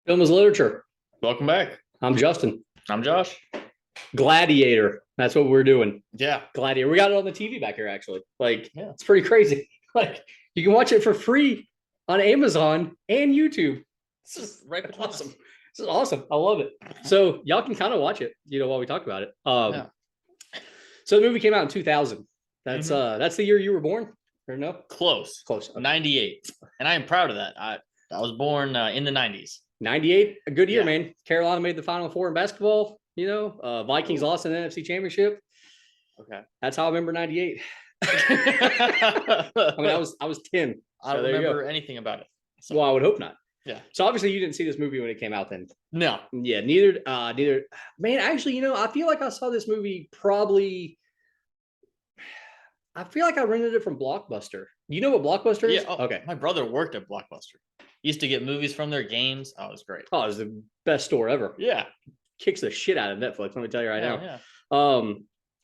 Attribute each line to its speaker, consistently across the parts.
Speaker 1: Film is literature.
Speaker 2: Welcome back.
Speaker 1: I'm Justin.
Speaker 2: I'm Josh.
Speaker 1: Gladiator. That's what we're doing.
Speaker 2: Yeah.
Speaker 1: Gladiator. We got it on the TV back here, actually.
Speaker 2: Yeah.
Speaker 1: It's pretty crazy. You can watch it for free on Amazon and YouTube. This is
Speaker 2: Right
Speaker 1: awesome. This is awesome. I love it. So y'all can kind of watch it, while we talk about it.
Speaker 2: Yeah.
Speaker 1: So the movie came out in 2000. That's the year you were born, or no?
Speaker 2: Close.
Speaker 1: Close.
Speaker 2: 98. And I am proud of that. I was born in the 90s.
Speaker 1: 98, a good year,
Speaker 2: Yeah.
Speaker 1: man. Carolina made the Final Four in basketball. Vikings lost in the NFC Championship.
Speaker 2: Okay.
Speaker 1: That's how I remember 98. I mean, I was 10.
Speaker 2: I don't remember anything about it.
Speaker 1: So. Well, I would hope not.
Speaker 2: Yeah.
Speaker 1: So obviously you didn't see this movie when it came out then.
Speaker 2: No.
Speaker 1: Yeah, neither. Man, actually, I feel like I saw this movie probably. I feel like I rented it from Blockbuster. You know what Blockbuster is?
Speaker 2: Yeah. Oh, okay. My brother worked at Blockbuster. He used to get movies from their games. Oh, it was great.
Speaker 1: Oh, it was the best store ever.
Speaker 2: Yeah.
Speaker 1: Kicks the shit out of Netflix, let me tell you right now.
Speaker 2: Yeah.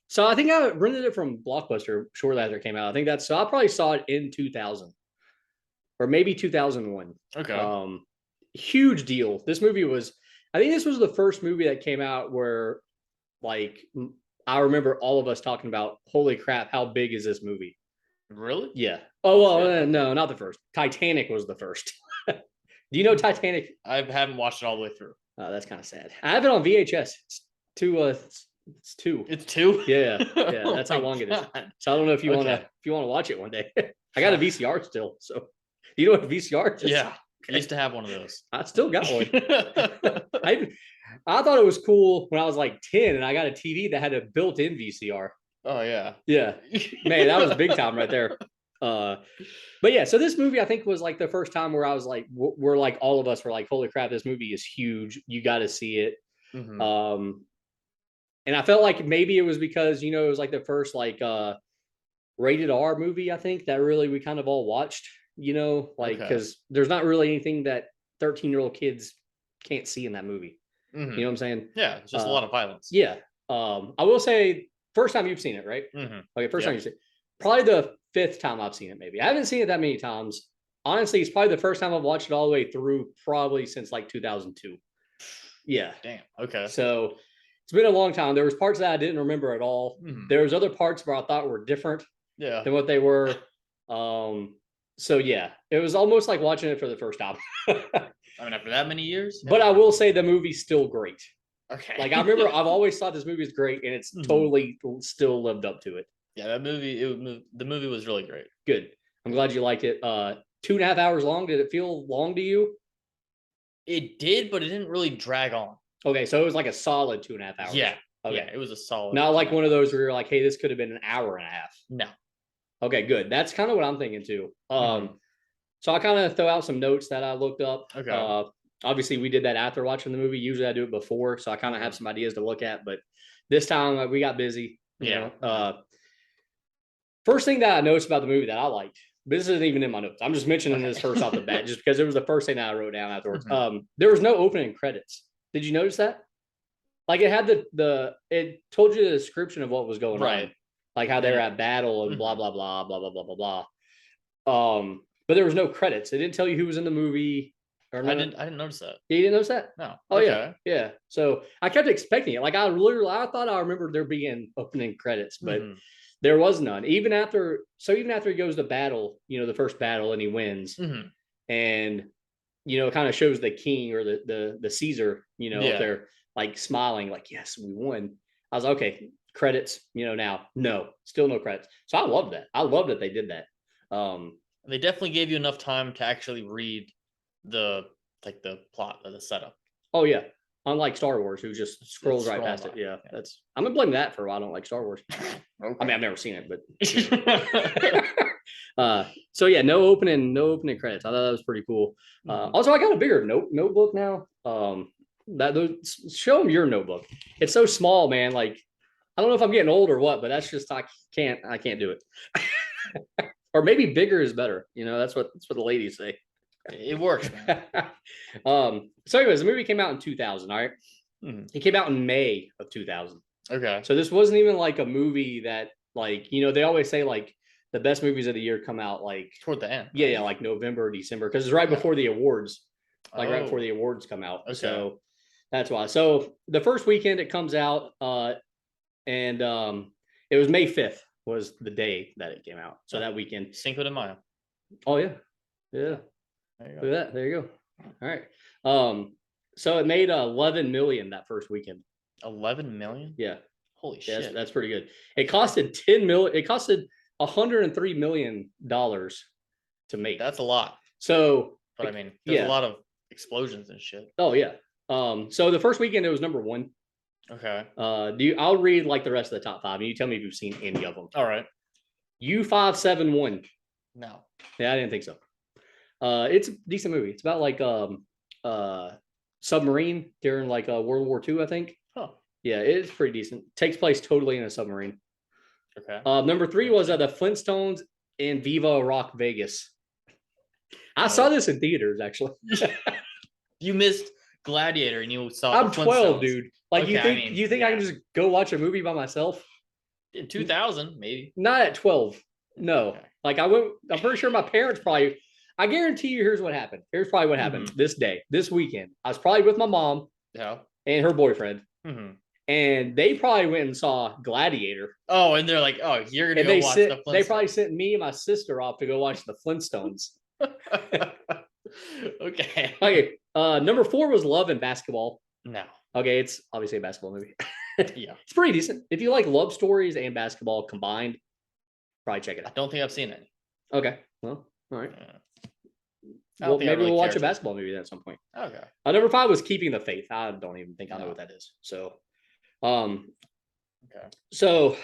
Speaker 1: So I think I rented it from Blockbuster shortly after it came out. So I probably saw it in 2000 or maybe 2001.
Speaker 2: Okay.
Speaker 1: Huge deal. This movie I think this was the first movie that came out where I remember all of us talking about, holy crap, how big is this movie?
Speaker 2: Really?
Speaker 1: Yeah. Oh, well, no, not the first. Titanic was the first. Do you know Titanic?
Speaker 2: I haven't watched it all the way through.
Speaker 1: That's kind of sad. I have it on VHS. It's two. It's two.
Speaker 2: It's two?
Speaker 1: Yeah. That's how long it is. So I don't know if you want to watch it one day. I got a VCR still. So do you know what VCR is?
Speaker 2: Yeah.
Speaker 1: Okay.
Speaker 2: I used to have one of those.
Speaker 1: I still got one. I thought it was cool when I was like 10 and I got a TV that had a built-in VCR.
Speaker 2: Oh, yeah.
Speaker 1: Yeah. Man, that was big time right there. But yeah, so this movie I think was like the first time where I was like, we're like, all of us were like, holy crap, this movie is huge. You got to see it.
Speaker 2: Mm-hmm.
Speaker 1: And I felt like maybe it was because, it was like the first rated R movie, I think, that really we kind of all watched, because there's not really anything that 13-year-old kids can't see in that movie.
Speaker 2: Mm-hmm.
Speaker 1: You know what I'm saying?
Speaker 2: Yeah, it's just a lot of violence.
Speaker 1: Yeah. I will say, first time you've seen it, right?
Speaker 2: Mm-hmm.
Speaker 1: Okay, first time you've seen it. Probably the 5th time I've seen it, maybe. I haven't seen it that many times. Honestly, it's probably the first time I've watched it all the way through, probably since like 2002. Yeah.
Speaker 2: Damn. Okay.
Speaker 1: So it's been a long time. There was parts that I didn't remember at all.
Speaker 2: Mm-hmm.
Speaker 1: There was other parts where I thought were different than what they were. So yeah, it was almost like watching it for the first time.
Speaker 2: I mean, after that many years?
Speaker 1: But I will say the movie's still great.
Speaker 2: Okay.
Speaker 1: Like, I remember I've always thought this movie is great, and it's totally still lived up to it.
Speaker 2: Yeah, the movie was really great.
Speaker 1: Good. I'm glad you liked it. 2.5 hours long. Did it feel long to you?
Speaker 2: It did, but it didn't really drag on.
Speaker 1: Okay, so it was like a solid 2.5 hours.
Speaker 2: Yeah.
Speaker 1: Okay.
Speaker 2: Yeah, it was a solid.
Speaker 1: Not like one of those where you're like, hey, this could have been an hour and a half.
Speaker 2: No.
Speaker 1: Okay, good. That's kind of what I'm thinking too. So I kind of throw out some notes that I looked up.
Speaker 2: Okay.
Speaker 1: Obviously, we did that after watching the movie. Usually I do it before, so I kind of have some ideas to look at. But this time we got busy. You know. First thing that I noticed about the movie that I liked, but this isn't even in my notes. I'm just mentioning this first off the bat, just because it was the first thing that I wrote down afterwards. There was no opening credits. Did you notice that? Like, it had it told you the description of what was going on, like how they were at battle and blah blah blah blah blah blah blah blah. But there was no credits. It didn't tell you who was in the movie.
Speaker 2: I didn't notice that.
Speaker 1: You didn't notice that?
Speaker 2: No.
Speaker 1: Oh yeah. So I kept expecting it. Like, I thought I remember there being opening credits, but there was none. Even after he goes to battle, the first battle, and he wins, and it kind of shows the king or the Caesar, up there like smiling, like, yes, we won. I was like, okay, credits, now. No, still no credits. So I love that. I love that they did that.
Speaker 2: They definitely gave you enough time to actually read the plot of the setup. Oh yeah.
Speaker 1: Unlike Star Wars, who just scrolls right past it. Yeah. I'm gonna blame that for why I don't like Star Wars. Okay. I mean, I've never seen it, but so yeah, no opening credits. I thought that was pretty cool. Also, I got a bigger notebook now. Show them your notebook. It's so small, man. Like, I don't know if I'm getting old or what, but that's just I can't do it. Or maybe bigger is better. That's what the ladies say.
Speaker 2: It works, man.
Speaker 1: So anyways, the movie came out in 2000. All right. It came out in May of 2000.
Speaker 2: Okay.
Speaker 1: So this wasn't even like a movie that, like, they always say like the best movies of the year come out like
Speaker 2: toward the end.
Speaker 1: Yeah, like November or December, because it's right before the awards. like right before the awards come out.
Speaker 2: Okay.
Speaker 1: So that's why. So the first weekend it comes out, and it was May 5th was the day that it came out. So that weekend.
Speaker 2: Cinco de Mayo.
Speaker 1: Oh yeah. Yeah.
Speaker 2: There you
Speaker 1: Look
Speaker 2: go.
Speaker 1: at that. There you go. All right. So it made 11 million that first weekend.
Speaker 2: 11 million?
Speaker 1: Yeah.
Speaker 2: Holy
Speaker 1: Yeah,
Speaker 2: shit.
Speaker 1: that's pretty good. It costed 10 million. It costed $103 million to make.
Speaker 2: That's a lot.
Speaker 1: So,
Speaker 2: But I mean, there's
Speaker 1: yeah.
Speaker 2: a lot of explosions and shit.
Speaker 1: Oh yeah. So the first weekend it was number 1.
Speaker 2: Okay.
Speaker 1: I'll read like the rest of the top 5 and you tell me if you've seen any of them.
Speaker 2: All right.
Speaker 1: U571.
Speaker 2: No.
Speaker 1: Yeah, I didn't think so. It's a decent movie. It's about like submarine during like World War II, I think.
Speaker 2: Huh.
Speaker 1: Yeah, it's pretty decent. Takes place totally in a submarine.
Speaker 2: Okay.
Speaker 1: Number 3 was the Flintstones in Viva Rock Vegas. I saw this in theaters actually.
Speaker 2: You missed Gladiator and you saw.
Speaker 1: I'm 12, dude. Like
Speaker 2: Okay,
Speaker 1: you think I can just go watch a movie by myself?
Speaker 2: In 2000, maybe.
Speaker 1: Not at 12. No.
Speaker 2: Okay.
Speaker 1: Like I'm pretty sure my parents probably. I guarantee you. Here's what happened. Here's probably what happened this weekend. I was probably with my mom.
Speaker 2: Yeah.
Speaker 1: And her boyfriend.
Speaker 2: Mm-hmm.
Speaker 1: And they probably went and saw Gladiator.
Speaker 2: Oh, and they're like, "Oh, you're gonna
Speaker 1: go
Speaker 2: watch the Flintstones."
Speaker 1: They probably sent me and my sister off to go watch the Flintstones.
Speaker 2: Okay.
Speaker 1: Okay. Number 4 was Love and Basketball.
Speaker 2: No.
Speaker 1: Okay, it's obviously a basketball movie.
Speaker 2: Yeah.
Speaker 1: It's pretty decent. If you like love stories and basketball combined, probably check it
Speaker 2: I
Speaker 1: out.
Speaker 2: don't think I've seen any.
Speaker 1: Okay. Well, all right.
Speaker 2: Well,
Speaker 1: maybe we'll watch a basketball movie then at some point.
Speaker 2: Okay.
Speaker 1: Number 5 was Keeping the Faith. I don't even think I know what that is. So,
Speaker 2: okay.
Speaker 1: So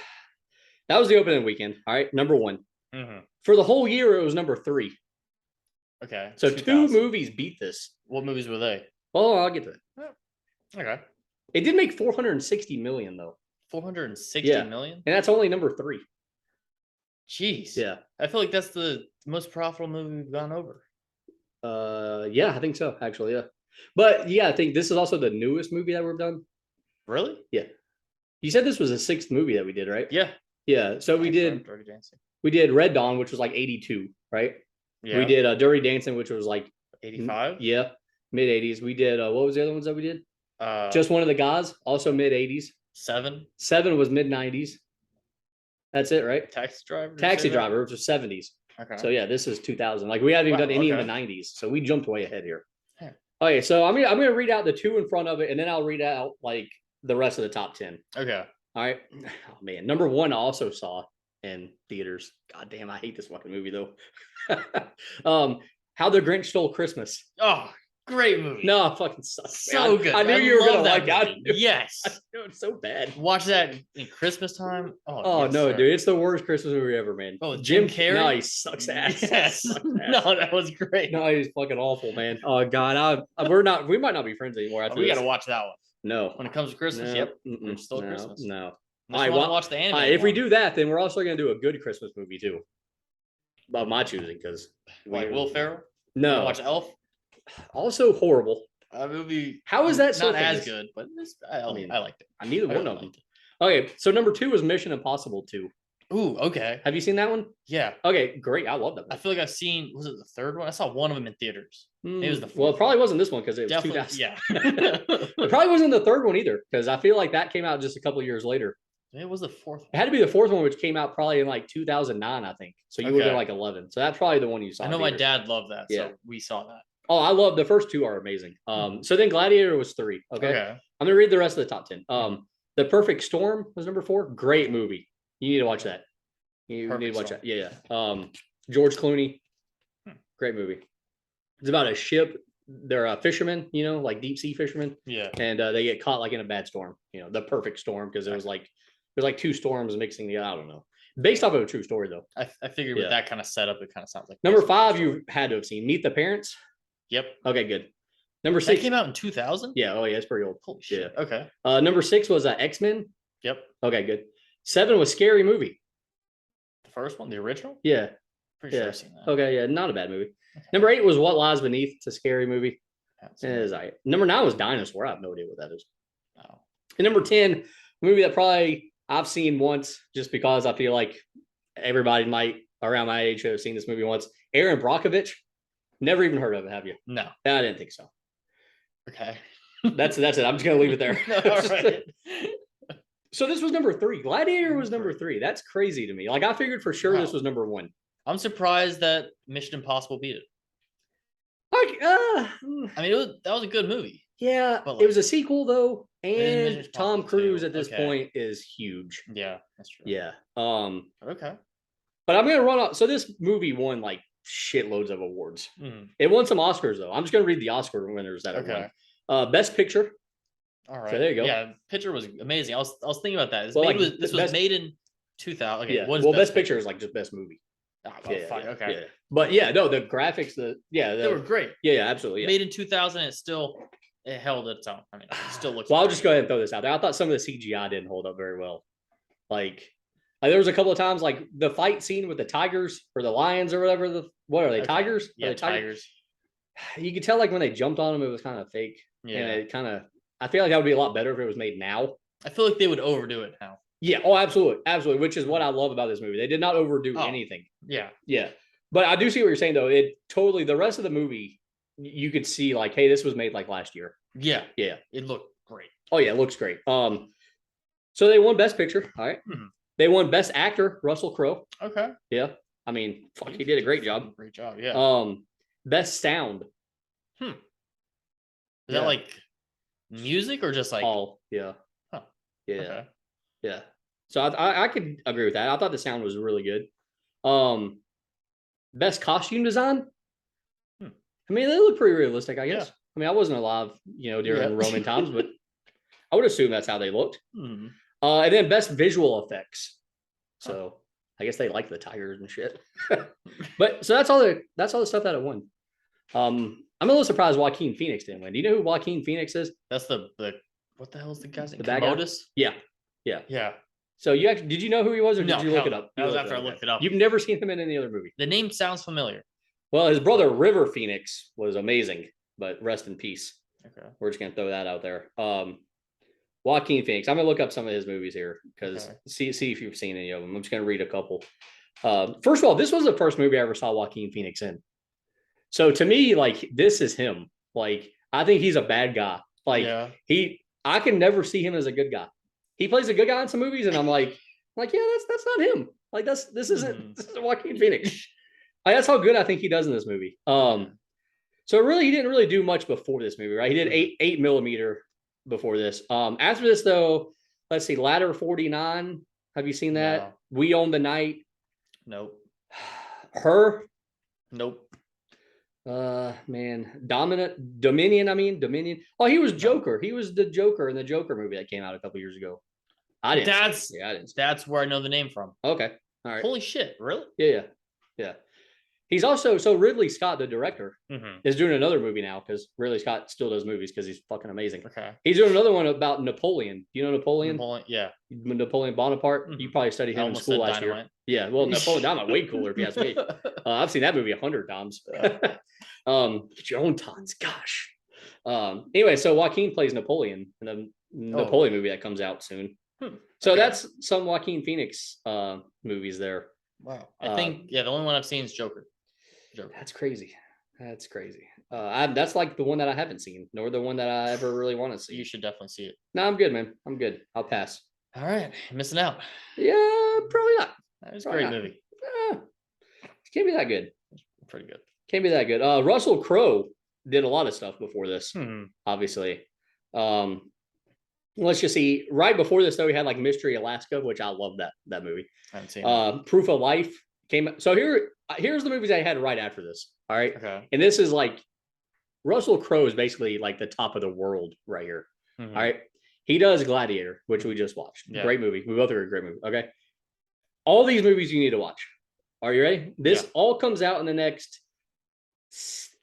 Speaker 1: that was the opening weekend. All right. Number 1.
Speaker 2: Mm-hmm.
Speaker 1: For the whole year, it was number 3.
Speaker 2: Okay.
Speaker 1: So 2 movies beat this.
Speaker 2: What movies were they?
Speaker 1: Well, I'll get to it.
Speaker 2: Okay.
Speaker 1: It did make 460 million though.
Speaker 2: 460 million?
Speaker 1: And that's only number 3.
Speaker 2: Jeez.
Speaker 1: Yeah.
Speaker 2: I feel like that's the most profitable movie we've gone over.
Speaker 1: Yeah, I think so, actually, yeah. But yeah, I think this is also the newest movie that we've done.
Speaker 2: Really?
Speaker 1: Yeah. You said this was the 6th movie that we did, right?
Speaker 2: Yeah.
Speaker 1: Yeah. So we did Red Dawn, which was like 82, right? Yeah. We did Dirty Dancing, which was like
Speaker 2: 85.
Speaker 1: Yeah, mid 80s. We did what was the other ones that we did? Just One of the Gods, also mid 80s. 7 was mid 90s. That's it, right?
Speaker 2: Taxi Driver,
Speaker 1: which was 70s.
Speaker 2: Okay.
Speaker 1: So yeah, this is 2000. Like we haven't even done any in the 90s, so we jumped way ahead here. Yeah. Okay, so I'm gonna read out the 2 in front of it, and then I'll read out like the rest of the top 10.
Speaker 2: Okay.
Speaker 1: All right. Oh man, number 1 I also saw in theaters. God damn, I hate this fucking movie though. How the Grinch Stole Christmas.
Speaker 2: Oh, great movie.
Speaker 1: No, it fucking sucks.
Speaker 2: So good.
Speaker 1: I knew you were gonna like that.
Speaker 2: Yes.
Speaker 1: It's so bad.
Speaker 2: Watch that in Christmas time.
Speaker 1: Oh yes, no, sir. Dude, it's the worst Christmas movie ever, man.
Speaker 2: Oh, Jim Carrey.
Speaker 1: No, he sucks ass.
Speaker 2: Yes. No, that was great.
Speaker 1: No, he's fucking awful, man. Oh God, we might not be friends anymore. After
Speaker 2: we got to watch that one.
Speaker 1: No,
Speaker 2: when it comes to Christmas, yep. Still
Speaker 1: no,
Speaker 2: Christmas.
Speaker 1: No.
Speaker 2: All right, watch the anime.
Speaker 1: If we do that, then we're also gonna do a good Christmas movie too. Of my choosing, because
Speaker 2: like Will Ferrell.
Speaker 1: No,
Speaker 2: watch Elf.
Speaker 1: Also horrible.
Speaker 2: Movie.
Speaker 1: How is that so
Speaker 2: not as good? But I liked it.
Speaker 1: Neither one of them. Okay, so number 2 was Mission Impossible 2.
Speaker 2: Ooh, okay.
Speaker 1: Have you seen that one?
Speaker 2: Yeah.
Speaker 1: Okay, great. I love that one.
Speaker 2: I feel like I've seen. Was it the 3rd one? I saw one of them in theaters. Maybe it was the 4th.
Speaker 1: Well, it probably wasn't this one because it was 2000.
Speaker 2: Yeah.
Speaker 1: It probably wasn't the 3rd one either because I feel like that came out just a couple years later.
Speaker 2: It was the 4th one.
Speaker 1: It had to be the 4th one, which came out probably in like 2009, I think. So you were like 11. So that's probably the one you saw.
Speaker 2: I know my dad loved that. So we saw that.
Speaker 1: Oh, I love the first 2 are amazing. So then Gladiator was 3. Okay. I'm gonna read the rest of the top 10. The Perfect Storm was number 4. Great movie. You need to watch that. You need to watch that. Yeah. George Clooney. Great movie. It's about a ship. They're fishermen, like deep sea fishermen.
Speaker 2: Yeah.
Speaker 1: And they get caught like in a bad storm. The perfect storm because it was like 2 storms mixing together. I don't know. Based off of a true story though.
Speaker 2: I figured with that kind of setup, it kind of sounds like
Speaker 1: number 5. You had to have seen Meet the Parents.
Speaker 2: Yep.
Speaker 1: Okay, good. Number 6
Speaker 2: came out in 2000.
Speaker 1: Yeah. Oh yeah, it's pretty old.
Speaker 2: Holy shit. Yeah. Okay.
Speaker 1: Number 6 was X-Men.
Speaker 2: Yep.
Speaker 1: Okay, good. 7 was Scary Movie.
Speaker 2: The first one, the original.
Speaker 1: Yeah.
Speaker 2: Pretty sure I've seen that.
Speaker 1: Okay, yeah, not a bad movie. Okay. Number 8 was What Lies Beneath. It's a scary movie. Number 9 was Dinosaur. I have no idea what that is.
Speaker 2: No.
Speaker 1: And number 10, a movie that probably I've seen once, just because I feel like everybody might around my age have seen this movie once. Aaron Brockovich. Never even heard of it, have you?
Speaker 2: No.
Speaker 1: I didn't think so.
Speaker 2: Okay.
Speaker 1: That's it. I'm just gonna leave it there.
Speaker 2: All right.
Speaker 1: So this was number 3. Gladiator was number 3. That's crazy to me. Like I figured for sure this was number 1.
Speaker 2: I'm surprised that Mission Impossible beat it.
Speaker 1: Like,
Speaker 2: I mean, that was a good movie.
Speaker 1: Yeah,
Speaker 2: but
Speaker 1: it was a sequel though, and
Speaker 2: Mission
Speaker 1: Tom
Speaker 2: Impossible
Speaker 1: Cruise
Speaker 2: 2.
Speaker 1: at this point is huge.
Speaker 2: Yeah, that's true.
Speaker 1: Yeah.
Speaker 2: Okay.
Speaker 1: But I'm gonna run off. So this movie won like shitloads of awards. It won some Oscars though. I'm just gonna read the Oscar winners that it won. Best Picture.
Speaker 2: All right.
Speaker 1: So there you go.
Speaker 2: Yeah, picture was amazing. I was thinking about that. This was made in 2000. Okay.
Speaker 1: Yeah. Well, best picture is like just best movie.
Speaker 2: Oh, well, fine. Okay.
Speaker 1: Yeah. But yeah, no, the graphics, they
Speaker 2: were great.
Speaker 1: Yeah, absolutely. Yeah.
Speaker 2: Made in 2000, it held its own. I mean, it still looks.
Speaker 1: Well, I'll just go ahead and throw this out there. I thought some of the CGI didn't hold up very well. Like there was a couple of times, like the fight scene with the tigers or the lions or whatever. What are they? Tigers?
Speaker 2: Yeah,
Speaker 1: tigers. You could tell like when they jumped on them, it was kind of fake.
Speaker 2: Yeah.
Speaker 1: And it kind of. I feel like that would be a lot better if it was made now.
Speaker 2: I feel like they would overdo it now.
Speaker 1: Yeah. Oh, absolutely, absolutely. Which is what I love about this movie. They did not overdo anything.
Speaker 2: Yeah.
Speaker 1: Yeah. But I do see what you're saying though. It totally the rest of the movie, you could see like, hey, this was made like last year.
Speaker 2: Yeah.
Speaker 1: Yeah.
Speaker 2: It looked great.
Speaker 1: Oh yeah, it looks great. So they won Best Picture. All right. They won Best Actor, Russell Crowe.
Speaker 2: Okay.
Speaker 1: Yeah. I mean, fuck, he did a great job.
Speaker 2: Great job. Yeah.
Speaker 1: Best Sound.
Speaker 2: Is that like music or just like
Speaker 1: all? Yeah.
Speaker 2: Huh.
Speaker 1: Yeah.
Speaker 2: Okay.
Speaker 1: Yeah. So I could agree with that. I thought the sound was really good. Best costume design. I mean, they look pretty realistic, I guess. I mean, I wasn't alive, during Roman times, but I would assume that's how they looked. And then best visual effects. So I guess they like the tigers and shit. But so that's all the stuff that it won. I'm a little surprised Joaquin Phoenix didn't win. Do you know who Joaquin Phoenix is?
Speaker 2: That's the what the hell is the guy's name?
Speaker 1: The bad guy?
Speaker 2: Yeah.
Speaker 1: Yeah. So did you know who he was, or did you look it up?
Speaker 2: That was after I looked it up.
Speaker 1: You've never seen him in any other movie.
Speaker 2: The name sounds familiar.
Speaker 1: Well, his brother River Phoenix was amazing, but rest in peace.
Speaker 2: Okay.
Speaker 1: We're just gonna throw that out there. Joaquin Phoenix. I'm gonna look up some of his movies here because see if you've seen any of them. I'm just gonna read a couple. First of all, this was the first movie I ever saw Joaquin Phoenix in. So to me, like this is him. Like I think he's a bad guy. Like I can never see him as a good guy. He plays a good guy in some movies, and I'm like, yeah, that's not him. Like this isn't Joaquin Phoenix. Like, that's how good I think he does in this movie. So really, he didn't really do much before this movie, right? He did 8mm before this. After this, though, let's see, Ladder 49. Have you seen that?
Speaker 2: No.
Speaker 1: We Own the Night.
Speaker 2: Nope.
Speaker 1: Her.
Speaker 2: Nope.
Speaker 1: Dominion. Oh, he was Joker. He was the Joker in the Joker movie that came out a couple years ago. I didn't.
Speaker 2: That's where I know the name from.
Speaker 1: Okay. All right.
Speaker 2: Holy shit! Really?
Speaker 1: Yeah. He's also Ridley Scott, the director, is doing another movie now because Ridley Scott still does movies because he's fucking amazing.
Speaker 2: Okay.
Speaker 1: He's doing another one about Napoleon. Do you know Napoleon?
Speaker 2: Yeah.
Speaker 1: Napoleon Bonaparte. You probably studied him in school last year. Yeah. Well, Napoleon Dynamite way cooler if you ask me. I've seen that movie 100 times. Get your own tons. Gosh. Anyway, so Joaquin plays Napoleon in the Napoleon movie that comes out soon. So that's some Joaquin Phoenix movies there.
Speaker 2: Wow. I think the only one I've seen is Joker.
Speaker 1: That's crazy. That's like the one that I haven't seen, nor the one that I ever really want to see.
Speaker 2: You should definitely see it.
Speaker 1: No, I'm good, man. I'm good. I'll pass.
Speaker 2: All right. Missing out.
Speaker 1: Yeah, probably not.
Speaker 2: That was a great movie.
Speaker 1: It can't be that good.
Speaker 2: Pretty good.
Speaker 1: Can't be that good. Russell Crowe did a lot of stuff before this, obviously. Let's just see. Right before this, though, we had like Mystery Alaska, which I love that movie.
Speaker 2: I haven't seen it.
Speaker 1: Proof of Life came. So here's the movies I had right after this. All right.
Speaker 2: Okay.
Speaker 1: And this is like Russell Crowe is basically like the top of the world right here. All right. He does Gladiator, which we just watched. Yeah. Great movie. We both agree, great movie. Okay. All these movies you need to watch. Are you ready? This all comes out in the next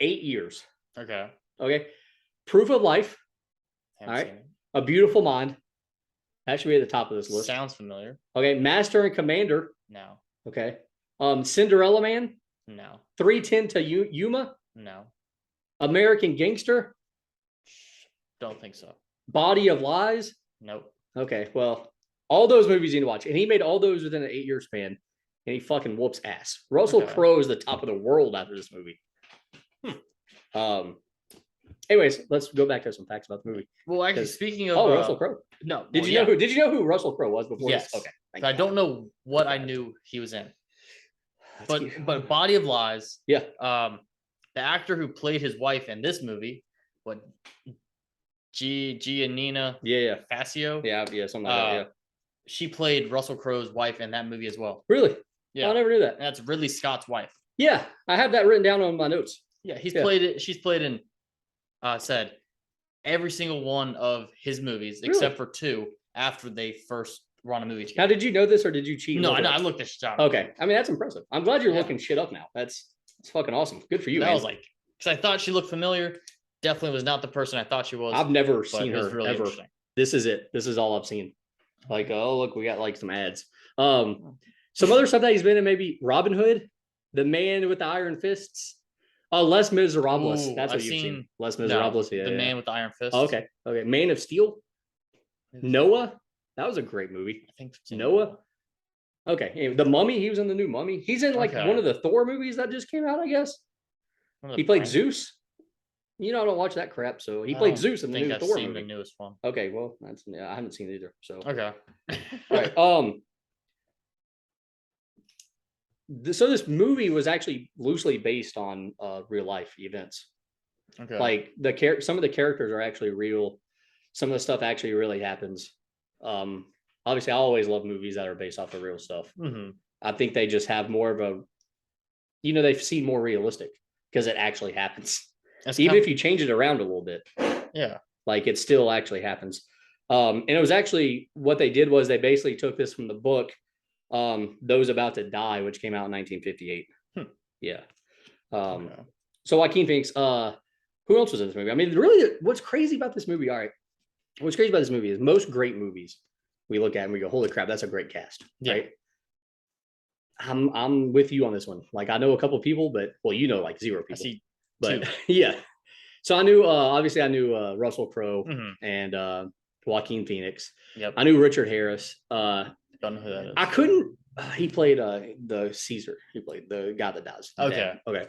Speaker 1: 8 years.
Speaker 2: Okay.
Speaker 1: Okay. Proof of Life. All right. A Beautiful Mind. That should be at the top of this list.
Speaker 2: Sounds familiar.
Speaker 1: Okay. Master and Commander.
Speaker 2: No.
Speaker 1: Okay. Cinderella Man.
Speaker 2: No.
Speaker 1: 3:10 to Yuma.
Speaker 2: No.
Speaker 1: American Gangster.
Speaker 2: Don't think so.
Speaker 1: Body of Lies.
Speaker 2: Nope. Okay.
Speaker 1: Well, all those movies you need to watch. And he made all those within an 8-year span. And he fucking whoops ass. Russell Crowe is the top of the world after this movie. And Anyways, let's go back to some facts about the movie.
Speaker 2: Well, actually, speaking of
Speaker 1: Russell Crowe.
Speaker 2: No,
Speaker 1: Did you know who Russell Crowe was before?
Speaker 2: Yes.
Speaker 1: This? Okay.
Speaker 2: I don't know what I knew he was in. But Body of Lies.
Speaker 1: Yeah.
Speaker 2: The actor who played his wife in this movie, Giannina.
Speaker 1: Yeah.
Speaker 2: Facio.
Speaker 1: Yeah. Something like that. Yeah.
Speaker 2: She played Russell Crowe's wife in that movie as well.
Speaker 1: Really?
Speaker 2: Yeah.
Speaker 1: I never knew that.
Speaker 2: That's Ridley Scott's wife.
Speaker 1: Yeah, I have that written down on my notes.
Speaker 2: Yeah, played it. She's played in said every single one of his movies except for 2 after they first run a movie together.
Speaker 1: Now, did you know this or did you cheat?
Speaker 2: No, I looked this shit up.
Speaker 1: Okay. I mean, that's impressive. I'm glad you're looking shit up now. That's fucking awesome. Good for you, man.
Speaker 2: I was like, because I thought she looked familiar. Definitely was not the person I thought she was.
Speaker 1: I've never seen her
Speaker 2: really
Speaker 1: ever. This is it. This is all I've seen. Like, oh, look, we got like some ads. Some other stuff that he's been in, maybe Robin Hood, The Man with the Iron Fists. Les Miserables. That's what you've seen. Les Miserables.
Speaker 2: The Man with the Iron Fist.
Speaker 1: Oh, okay. Man of Steel. Noah. That was a great movie.
Speaker 2: I think
Speaker 1: Noah. Okay. Anyway, The Mummy. He was in the new Mummy. He's in like one of the Thor movies that just came out, I guess. He played Zeus. I don't watch that crap. So he played Zeus in the new Thor movie.
Speaker 2: The newest one.
Speaker 1: Okay. Well, I haven't seen it either. So
Speaker 2: okay.
Speaker 1: All right. So this movie was actually loosely based on real life events.
Speaker 2: Okay.
Speaker 1: Like some of the characters are actually real. Some of the stuff actually really happens. Obviously, I always love movies that are based off of real stuff.
Speaker 2: Mm-hmm.
Speaker 1: I think they just have more of a, they've seen more realistic because it actually happens. Even if you change it around a little bit.
Speaker 2: Yeah.
Speaker 1: Like it still actually happens. And it was actually what they did was they basically took this from the book, Those About to Die, which came out in 1958. Yeah. So Joaquin Phoenix, who else was in this movie? I mean, really, what's crazy about this movie? All right. What's crazy about this movie is most great movies we look at and we go, holy crap, that's a great cast. Right. I'm with you on this one. Like I know a couple of people, but like 0 people. I see 2. Yeah. So I knew, obviously I knew Russell Crowe and Joaquin Phoenix.
Speaker 2: Yep.
Speaker 1: I knew Richard Harris.
Speaker 2: Don't know who that is.
Speaker 1: I couldn't. He played the Caesar. He played the guy that dies.
Speaker 2: Okay.
Speaker 1: Okay.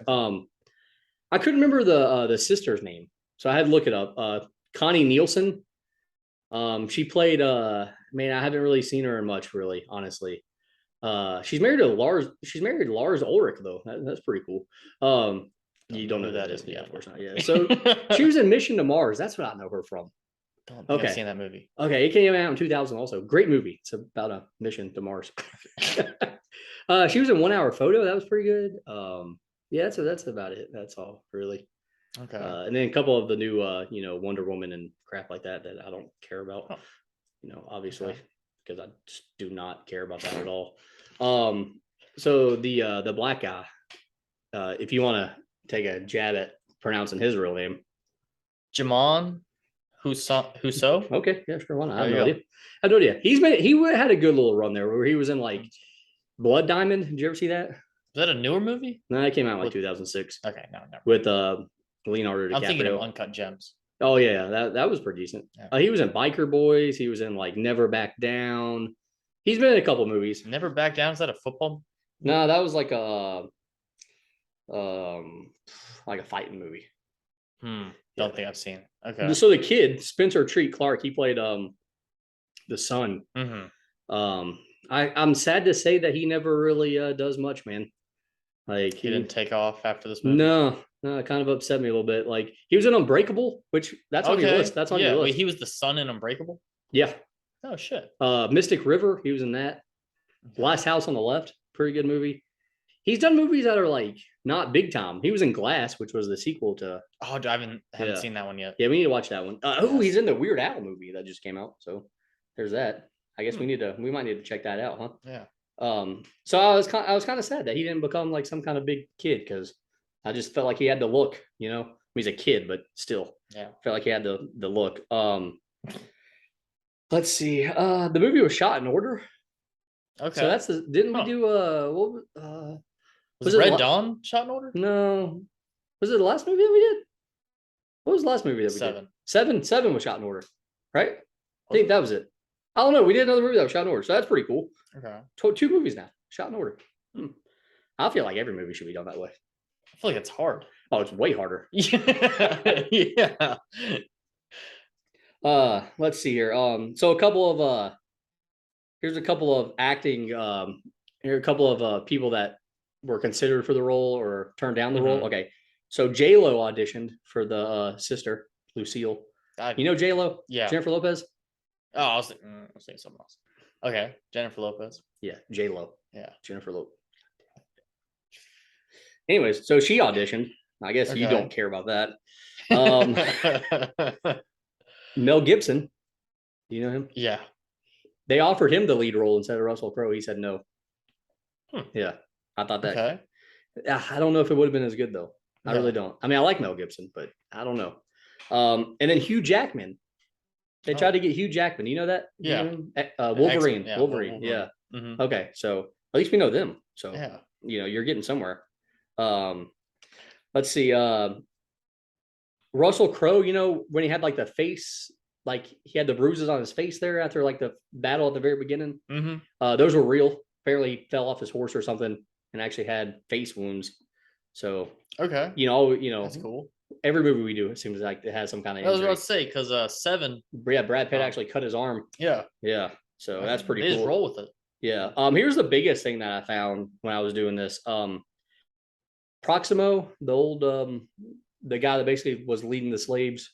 Speaker 1: I couldn't remember the sister's name, so I had to look it up. Connie Nielsen. She played. Man, I haven't really seen her in much, really, honestly. She's married to Lars. She's married to Lars Ulrich, though. That's pretty cool. You don't know who that is? Yeah, of course not. Yeah. So she was in Mission to Mars. That's what I know her from.
Speaker 2: Don't think I've seen that movie.
Speaker 1: Okay, it came out in 2000 also. Great movie. It's about a mission to Mars. She was in 1 Hour Photo. That was pretty good. Yeah, so that's about it. That's all, really.
Speaker 2: Okay.
Speaker 1: And then a couple of the new, Wonder Woman and crap like that I don't care about. Obviously, because I just do not care about that at all. So the black guy, if you want to take a jab at pronouncing his real name,
Speaker 2: Jamon Huso.
Speaker 1: Okay, yeah, sure. Why not? I have no idea. I have no idea. He had a good little run there where he was in like Blood Diamond. Did you ever see that?
Speaker 2: Was that a newer movie?
Speaker 1: No, it came out in like 2006.
Speaker 2: Okay, no.
Speaker 1: With Leonardo DiCaprio.
Speaker 2: I'm thinking of Uncut Gems.
Speaker 1: Oh yeah, that was pretty decent. Yeah. He was in Biker Boys. He was in like Never Back Down. He's been in a couple movies.
Speaker 2: Never Back Down. Is that a football?
Speaker 1: No, that was like a fighting movie.
Speaker 2: Don't think I've seen. Okay.
Speaker 1: So the kid, Spencer Treat Clark, he played the son. I'm sad to say that he never really does much, man. Like
Speaker 2: he didn't take off after this movie.
Speaker 1: No, it kind of upset me a little bit. Like he was in Unbreakable, which that's on your list. That's on your list.
Speaker 2: Wait, he was the son in Unbreakable?
Speaker 1: Yeah.
Speaker 2: Oh shit.
Speaker 1: Mystic River, he was in that. Last House on the Left, pretty good movie. He's done movies that are like not big time. He was in Glass, which was the sequel to.
Speaker 2: Oh, I haven't seen that one yet.
Speaker 1: Yeah, we need to watch that one. He's in the Weird Al movie that just came out. So there's that. I guess we might need to check that out, huh?
Speaker 2: Yeah.
Speaker 1: So I was kind of sad that he didn't become like some kind of big kid because I just felt like he had the look. He's a kid, but still, felt like he had the look. Let's see. The movie was shot in order.
Speaker 2: Okay.
Speaker 1: So that's didn't we do
Speaker 2: was it Red Dawn shot in order?
Speaker 1: No. Was it the last movie that we did? What was the last movie that we did? Seven was shot in order, right? I think that was it. I don't know. We did another movie that was shot in order, so that's pretty cool.
Speaker 2: Okay.
Speaker 1: 2 movies now, shot in order. I feel like every movie should be done that way.
Speaker 2: I feel like it's hard.
Speaker 1: Oh, it's way harder.
Speaker 2: Yeah.
Speaker 1: Let's see here. So a couple of here's a couple of acting. Here are a couple of people that were considered for the role or turned down the role. Okay, so J Lo auditioned for the sister Lucille. You know J Lo?
Speaker 2: Yeah.
Speaker 1: Jennifer Lopez.
Speaker 2: Oh, I was thinking something else. Okay, Jennifer Lopez.
Speaker 1: Yeah, J Lo.
Speaker 2: Yeah,
Speaker 1: Jennifer Lopez. Anyways, so she auditioned. I guess you don't care about that. Mel Gibson. Do you know him?
Speaker 2: Yeah.
Speaker 1: They offered him the lead role instead of Russell Crowe. He said no. Yeah, I thought that.
Speaker 2: Okay.
Speaker 1: I don't know if it would have been as good though. I really don't. I mean, I like Mel Gibson, but I don't know. And then Hugh Jackman. They tried to get Hugh Jackman. You know that?
Speaker 2: Yeah.
Speaker 1: Wolverine.
Speaker 2: Yeah,
Speaker 1: Wolverine. Yeah.
Speaker 2: Mm-hmm.
Speaker 1: Okay, so at least we know them. So
Speaker 2: yeah,
Speaker 1: you're getting somewhere. Let's see. Russell Crowe. When he had like the face, like he had the bruises on his face there after like the battle at the very beginning. Those were real. Apparently, he fell off his horse or something and actually had face wounds. So
Speaker 2: okay,
Speaker 1: that's
Speaker 2: cool.
Speaker 1: Every movie we do, it seems like it has some kind of injury.
Speaker 2: I was about to say because Seven.
Speaker 1: Yeah, Brad Pitt actually cut his arm.
Speaker 2: Yeah.
Speaker 1: So that's pretty cool.
Speaker 2: They just roll with it.
Speaker 1: Yeah. Here's the biggest thing that I found when I was doing this. Proximo, the old the guy that basically was leading the slaves.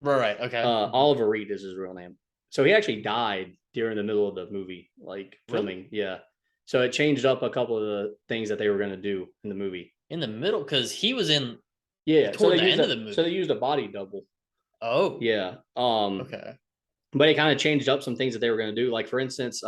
Speaker 2: Right. Okay.
Speaker 1: Oliver Reed is his real name. So he actually died during the middle of the movie, like filming. Really? Yeah. So it changed up a couple of the things that they were going to do in the movie.
Speaker 2: In the middle, because he was in.
Speaker 1: Yeah.
Speaker 2: Toward the end of the movie.
Speaker 1: So they used a body double.
Speaker 2: Oh.
Speaker 1: Yeah.
Speaker 2: Okay.
Speaker 1: But it kind of changed up some things that they were going to do. Like for instance, he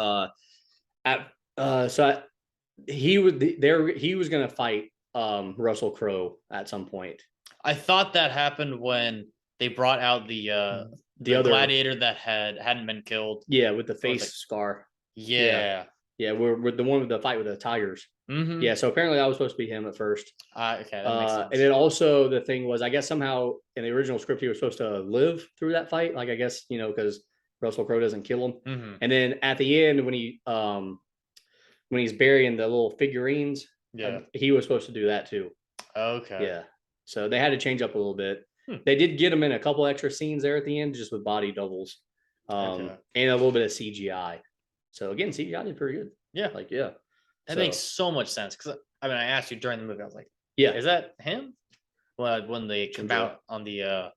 Speaker 1: was going to fight Russell Crowe at some point.
Speaker 2: I thought that happened when they brought out the other Gladiator that hadn't been killed.
Speaker 1: Yeah, with the face scar.
Speaker 2: Yeah.
Speaker 1: Yeah, we're the one with the fight with the tigers.
Speaker 2: Mm-hmm.
Speaker 1: Yeah, so apparently that was supposed to be him at first.
Speaker 2: Okay, that makes sense.
Speaker 1: And then also the thing was, I guess somehow in the original script he was supposed to live through that fight. Like I guess because Russell Crowe doesn't kill him.
Speaker 2: Mm-hmm.
Speaker 1: And then at the end when he's burying the little figurines, he was supposed to do that too.
Speaker 2: Okay.
Speaker 1: Yeah. So they had to change up a little bit. They did get him in a couple extra scenes there at the end, just with body doubles, and a little bit of CGI. So again, CGI did pretty good.
Speaker 2: Yeah. That makes so much sense. Because I asked you during the movie, I was like, yeah, is that him? Well, when they come out on the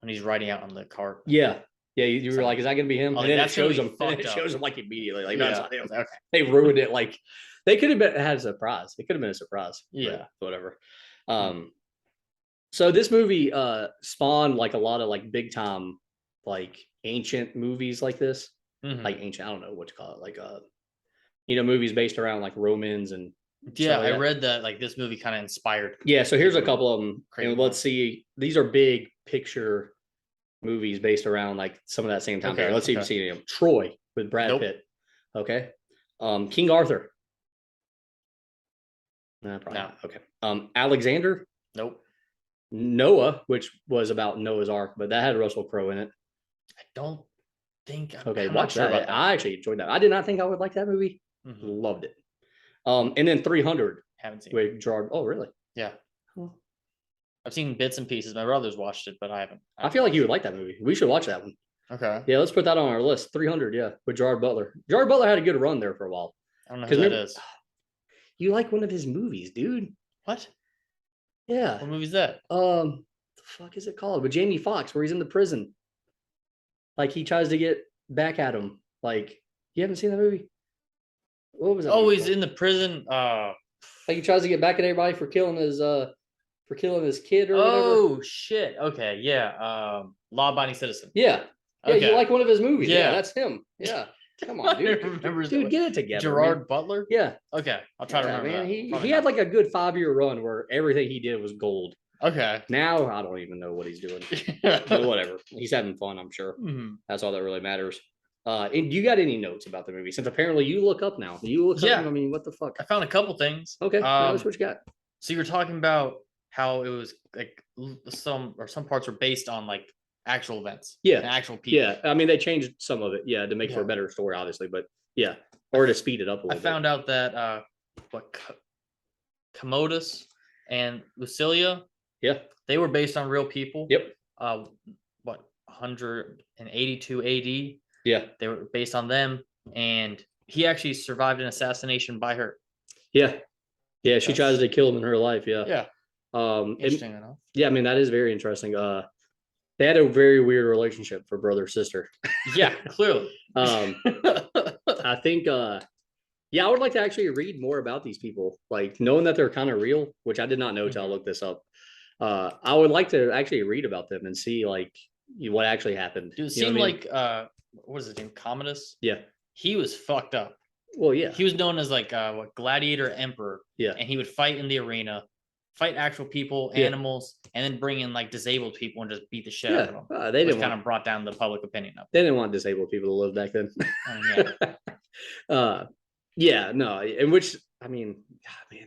Speaker 2: when he's riding out on the cart.
Speaker 1: Yeah. Yeah, you were like, is that gonna be him? And then it shows him. It shows him like immediately. Like that's not him. Okay. They ruined it. Like they could have had a surprise. It could have been a surprise.
Speaker 2: Yeah.
Speaker 1: Whatever. So this movie spawned like a lot of like big time like ancient movies like this. Like ancient, I don't know what to call it. Like movies based around like Romans and
Speaker 2: I read that like this movie kind of inspired.
Speaker 1: Yeah, so here's a couple of them. And let's see. These are big picture movies based around like some of that same time period. Let's see if you see them. Troy with Brad Pitt. Okay. King Arthur. Probably not. Okay. Alexander.
Speaker 2: Nope.
Speaker 1: Noah, which was about Noah's Ark, but that had Russell Crowe in it.
Speaker 2: I don't think.
Speaker 1: Watch that. I actually enjoyed that. I did not think I would like that movie. Loved it. And then 300.
Speaker 2: Haven't seen
Speaker 1: with Gerard. Oh, really?
Speaker 2: Yeah. I've seen bits and pieces. My brother's watched it, but I haven't.
Speaker 1: I feel like you would like that movie. We should watch that one.
Speaker 2: Okay.
Speaker 1: Yeah, let's put that on our list. 300. Yeah, with Gerard Butler. Gerard Butler had a good run there for a while.
Speaker 2: I don't know who that is.
Speaker 1: You like one of his movies, dude?
Speaker 2: What?
Speaker 1: Yeah.
Speaker 2: What movie's that?
Speaker 1: The fuck is it called? With Jamie Foxx, where he's in the prison. Like he tries to get back at him. Like you haven't seen that movie? What was that?
Speaker 2: Oh, he's in the prison.
Speaker 1: Like he tries to get back at everybody for killing his kid or whatever.
Speaker 2: Oh shit. Okay, yeah. Law-abiding citizen.
Speaker 1: Yeah. Yeah, you like one of his movies. Yeah, that's him. Yeah. Come on, dude. Dude, get it together.
Speaker 2: Gerard Butler?
Speaker 1: Yeah.
Speaker 2: Okay. I'll try to remember.
Speaker 1: Man, he had like a good 5-year run where everything he did was gold.
Speaker 2: Okay.
Speaker 1: Now I don't even know what he's doing. But whatever. He's having fun, I'm sure. That's all that really matters. And you got any notes about the movie? Since apparently you look up now. You look up, I mean, what the fuck?
Speaker 2: I found a couple things.
Speaker 1: Okay. That's what you got.
Speaker 2: So you were talking about how it was like some parts were based on like actual events.
Speaker 1: Yeah.
Speaker 2: Actual people.
Speaker 1: Yeah. I mean, they changed some of it. Yeah. To make for a better story, obviously. But yeah. Or to speed it up a little bit.
Speaker 2: I found out that Commodus and Lucilia.
Speaker 1: Yeah.
Speaker 2: They were based on real people.
Speaker 1: Yep.
Speaker 2: 182 AD.
Speaker 1: Yeah.
Speaker 2: They were based on them, and he actually survived an assassination by her.
Speaker 1: Yeah. Yeah, she tries to kill him in her life. Yeah.
Speaker 2: Yeah. Interesting enough.
Speaker 1: Yeah, I mean, that is very interesting. They had a very weird relationship for brother sister.
Speaker 2: Yeah, clearly.
Speaker 1: I think yeah, I would like to actually read more about these people, like knowing that they're kind of real, which I did not know until I looked this up. I would like to actually read about them and see like what actually happened.
Speaker 2: Dude, it seemed like what is his name? Commodus?
Speaker 1: Yeah.
Speaker 2: He was fucked up.
Speaker 1: Well, yeah.
Speaker 2: He was known as like what Gladiator Emperor.
Speaker 1: Yeah.
Speaker 2: And he would fight in the arena, fight actual people, animals, and then bring in like disabled people and just beat the shit out of them.
Speaker 1: They didn't
Speaker 2: kind of brought down the public opinion of.
Speaker 1: They didn't want disabled people to live back then. Yeah, no, in which I mean, man,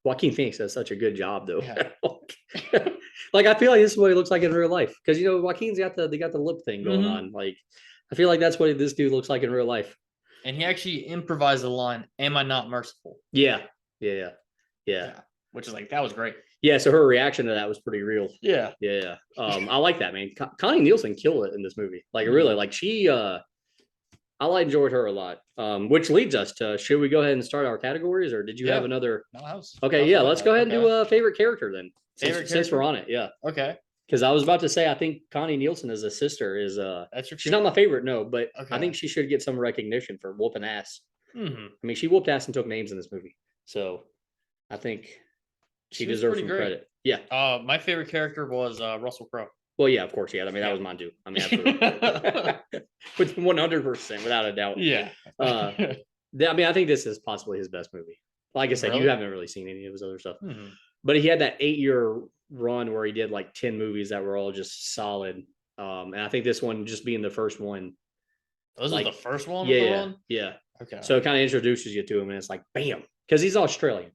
Speaker 1: Joaquin Phoenix does such a good job though. Yeah. Like I feel like this is what he looks like in real life because you know Joaquin's got the lip thing going on. Like I feel like that's what this dude looks like in real life.
Speaker 2: And he actually improvised the line, "Am I not merciful?"
Speaker 1: Yeah.
Speaker 2: Which is like that was great.
Speaker 1: Yeah, so her reaction to that was pretty real.
Speaker 2: Yeah.
Speaker 1: I like that, man. Connie Nielsen killed it in this movie. Like really, like she I enjoyed her a lot. Which leads us to should we go ahead and start our categories or did you have another?
Speaker 2: No,
Speaker 1: okay, let's go ahead and do a favorite character then. Since we're on it, yeah.
Speaker 2: Okay.
Speaker 1: Because I was about to say I think Connie Nielsen as a sister is
Speaker 2: that's your
Speaker 1: she's not my favorite, no, but I think she should get some recognition for whooping ass. I mean, she whooped ass and took names in this movie. So I think she deserves some credit. Yeah.
Speaker 2: My favorite character was Russell Crowe.
Speaker 1: Well, yeah, of course. Yeah. I mean, that was mine too. I mean, absolutely. With 100%, without a doubt.
Speaker 2: Yeah.
Speaker 1: I mean, I think this is possibly his best movie. Like I said, you haven't really seen any of his other stuff. But he had that 8-year run where he did like 10 movies that were all just solid. And I think this one just being the first one.
Speaker 2: Those are the first one?
Speaker 1: Yeah. Okay. So it kind of introduces you to him and it's like, bam. Because he's Australian.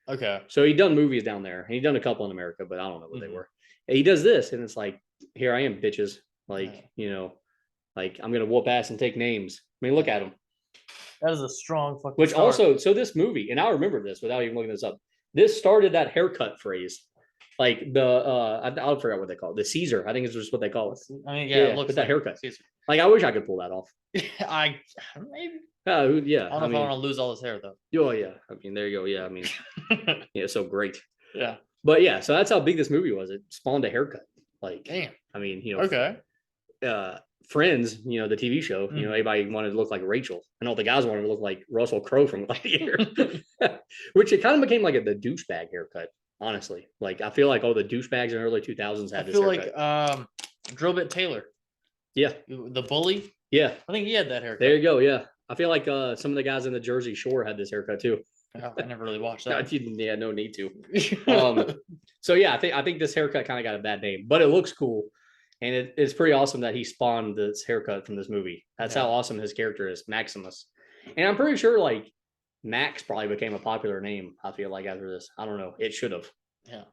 Speaker 2: Okay.
Speaker 1: So he done movies down there. And he done a couple in America, but I don't know what they were. And he does this and it's like, here I am, bitches. Like, you know, like I'm going to whoop ass and take names. I mean, look at him.
Speaker 2: That is a strong fucking
Speaker 1: Which start. Also, so this movie, and I remember this without even looking this up. This started that haircut phrase. Like the, I forgot what they call it. The Caesar, I think is just what they call it.
Speaker 2: I mean, it looks
Speaker 1: with that haircut. Caesar. Like, I wish I could pull that off.
Speaker 2: Maybe.
Speaker 1: Yeah.
Speaker 2: I don't know if I want to lose all this hair though.
Speaker 1: Oh yeah. I mean, there you go. Yeah. I mean, yeah, so great.
Speaker 2: Yeah.
Speaker 1: But yeah, so that's how big this movie was. It spawned a haircut. Like,
Speaker 2: damn.
Speaker 1: I mean, you know.
Speaker 2: Okay.
Speaker 1: Friends, you know, the TV show, you know, everybody wanted to look like Rachel. I know the guys wanted to look like Russell Crowe from Gladiator, which it kind of became like the douchebag haircut, honestly. Like, I feel like all the douchebags in the early 2000s had this haircut. Like
Speaker 2: Drillbit Taylor.
Speaker 1: Yeah.
Speaker 2: The bully.
Speaker 1: Yeah.
Speaker 2: I think he had that haircut.
Speaker 1: There you go. Yeah. I feel like some of the guys in the Jersey Shore had this haircut too.
Speaker 2: Oh, I never really watched that.
Speaker 1: Yeah, no need to. So yeah, I think this haircut kind of got a bad name, but it looks cool. And it's pretty awesome that he spawned this haircut from this movie. That's how awesome his character is, Maximus. And I'm pretty sure like Max probably became a popular name, I feel like, after this. I don't know. It should have.
Speaker 2: Yeah.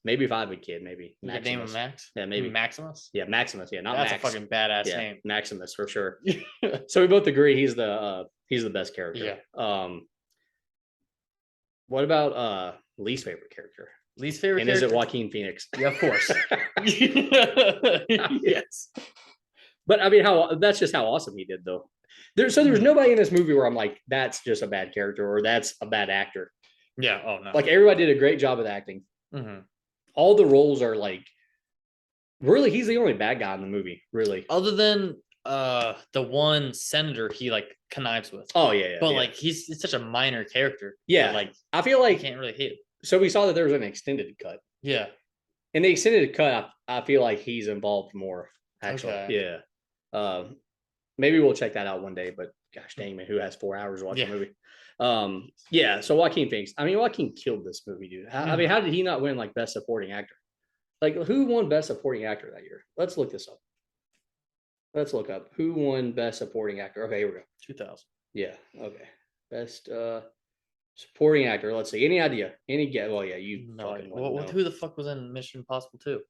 Speaker 1: Maybe if I have a kid, maybe.
Speaker 2: The name of Max?
Speaker 1: Yeah, maybe.
Speaker 2: Maximus?
Speaker 1: Yeah, Maximus. Yeah, not
Speaker 2: That's
Speaker 1: Max.
Speaker 2: That's a fucking badass name.
Speaker 1: Maximus for sure. So we both agree he's the best character.
Speaker 2: Yeah.
Speaker 1: What about least favorite character?
Speaker 2: Least favorite
Speaker 1: character? Is it Joaquin Phoenix?
Speaker 2: Yeah, of course.
Speaker 1: Yes. But I mean, that's just how awesome he did, though. There's nobody in this movie where I'm like, that's just a bad character or that's a bad actor.
Speaker 2: Yeah. Oh no.
Speaker 1: Like everybody did a great job with acting. All the roles are like, really, he's the only bad guy in the movie, really.
Speaker 2: Other than the one senator he like connives with.
Speaker 1: Oh yeah.
Speaker 2: But like it's such a minor character.
Speaker 1: Yeah.
Speaker 2: Like
Speaker 1: I feel like
Speaker 2: you can't really hit.
Speaker 1: So we saw that there was an extended cut.
Speaker 2: Yeah.
Speaker 1: In the extended cut, I feel like he's involved more, actually. Okay. Yeah. Maybe we'll check that out one day, but gosh dang man, who has 4 hours to watch a movie? Yeah, so Joaquin Phoenix. I mean, Joaquin killed this movie, dude. I mean, how did he not win like Best Supporting Actor? Like, who won Best Supporting Actor that year? Let's look this up. Let's look up who won Best Supporting Actor. Okay, here we go.
Speaker 2: 2000.
Speaker 1: Yeah, okay. Best Supporting Actor. Let's see. Any idea? Any guess? Well, yeah, you
Speaker 2: no fucking know. Who the fuck was in Mission Impossible 2?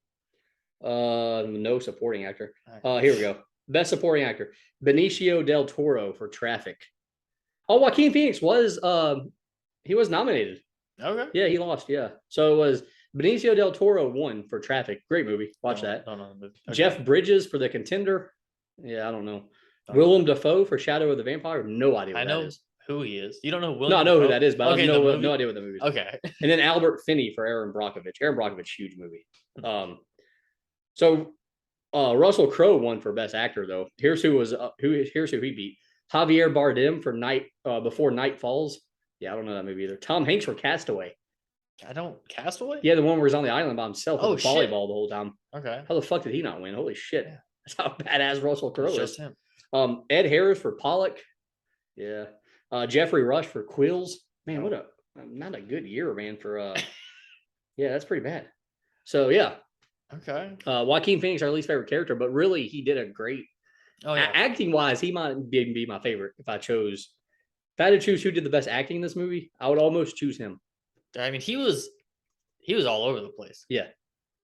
Speaker 1: No supporting actor. Here we go. Best Supporting Actor. Benicio del Toro for Traffic. Oh, Joaquin Phoenix was he was nominated.
Speaker 2: Okay.
Speaker 1: Yeah, he lost. Yeah. So it was Benicio del Toro won for Traffic. Great movie. Watch that. Okay. Jeff Bridges for The Contender. Yeah, I don't know. Willem Dafoe for Shadow of the Vampire. No idea what that is.
Speaker 2: Who he is. You don't know
Speaker 1: Willem? No, I know who that is, but I have no idea what the movie is.
Speaker 2: Okay.
Speaker 1: And then Albert Finney for Aaron Brockovich. Aaron Brockovich, huge movie. So Russell Crowe won for Best Actor though. Here's who he beat. Javier Bardem for Before Night Falls. Yeah, I don't know that movie either. Tom Hanks for Castaway.
Speaker 2: Castaway?
Speaker 1: Yeah, the one where he's on the island by himself with volleyball the whole time.
Speaker 2: Okay.
Speaker 1: How the fuck did he not win? Holy shit. Yeah. That's how badass Russell Crowe is.
Speaker 2: Him.
Speaker 1: Ed Harris for Pollock. Yeah. Jeffrey Rush for Quills. Man, what not a good year, man, for yeah, that's pretty bad. So yeah.
Speaker 2: Okay.
Speaker 1: Joaquin Phoenix, our least favorite character, but really he did a great acting wise, he might be my favorite if I had to choose who did the best acting in this movie, I would almost choose him.
Speaker 2: I mean, he was all over the place.
Speaker 1: Yeah.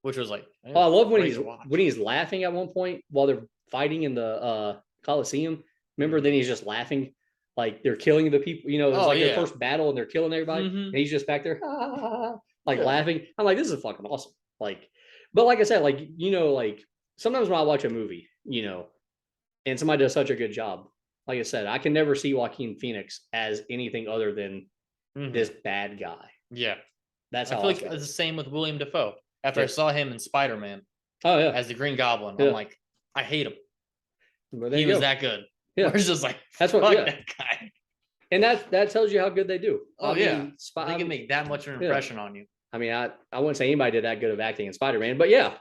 Speaker 2: Which was like
Speaker 1: I love when he's laughing at one point while they're fighting in the Coliseum. Remember, then he's just laughing like they're killing the people. You know, it's their first battle and they're killing everybody, and he's just back there laughing. I'm like, this is fucking awesome. Like, but like I said, like like sometimes when I watch a movie, and somebody does such a good job, like I said, I can never see Joaquin Phoenix as anything other than this bad guy.
Speaker 2: Yeah,
Speaker 1: that's how
Speaker 2: I feel like it's the same with William Dafoe. After I saw him in Spider-Man, as the Green Goblin, I'm like, I hate him. He was that good. Yeah, it's just like
Speaker 1: that's what that guy. And that tells you how good they do.
Speaker 2: Oh, they can make that much of an impression on you.
Speaker 1: I mean, I wouldn't say anybody did that good of acting in Spider-Man, but yeah.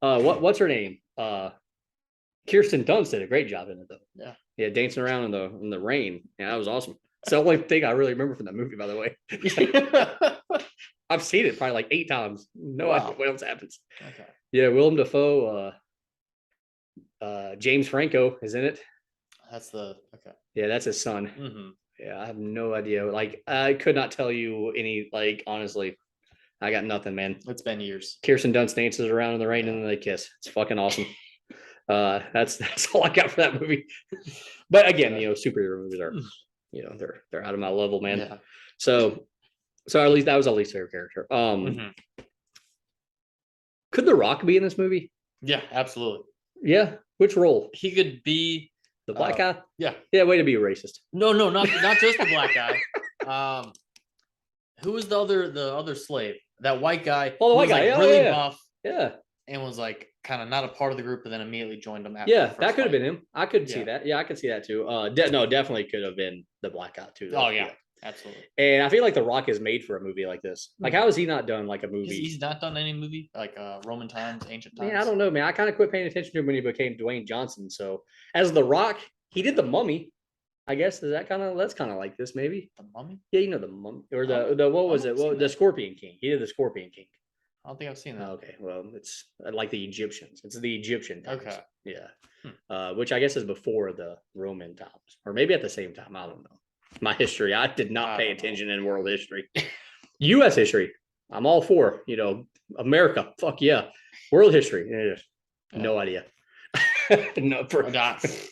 Speaker 1: What's her name? Kirsten Dunst did a great job in it though. Yeah, dancing around in the rain. Yeah, that was awesome. It's the only thing I really remember from that movie, by the way. I've seen it probably like 8 times. No idea what else happens. Okay. Yeah, Willem Dafoe, James Franco is in it. Yeah, that's his son.
Speaker 2: Mm-hmm.
Speaker 1: Yeah, I have no idea. Like, I could not tell you any. Like, honestly, I got nothing, man.
Speaker 2: It's been years.
Speaker 1: Kirsten Dunst dances around in the rain and then they kiss. It's fucking awesome. That's all I got for that movie. But again, superhero movies are, they're out of my level, man. Yeah. So at least that was our least favorite character. Could The Rock be in this movie?
Speaker 2: Yeah, absolutely.
Speaker 1: Yeah. Which role?
Speaker 2: He could be
Speaker 1: the black guy.
Speaker 2: Yeah.
Speaker 1: Yeah. Way to be a racist.
Speaker 2: No, not just the black guy. Who was the other slave? That white guy.
Speaker 1: Oh, the white guy.
Speaker 2: Like really buff.
Speaker 1: Yeah.
Speaker 2: And was like kind of not a part of the group, but then immediately joined them.
Speaker 1: After that could have been him. I could see that. Yeah, I could see that too. No, definitely could have been the black guy too.
Speaker 2: Though. Oh yeah. Absolutely.
Speaker 1: And I feel like The Rock is made for a movie like this. Like, how has he not done like a movie?
Speaker 2: He's not done any movie like Roman times, ancient times.
Speaker 1: Man, I don't know, man. I kind of quit paying attention to him when he became Dwayne Johnson. So as The Rock, he did The Mummy. I guess that's kind of like this, maybe.
Speaker 2: The Mummy?
Speaker 1: Yeah, The Mummy or the what was it? Well, the Scorpion King. He did the Scorpion King.
Speaker 2: I don't think I've seen that.
Speaker 1: Okay, well, it's like the Egyptians. It's the Egyptian times.
Speaker 2: Okay.
Speaker 1: Yeah. Which I guess is before the Roman times, or maybe at the same time. I don't know. My history, I did not pay attention in world history. U.S. history, I'm all for. America, fuck yeah. World history, no idea. No,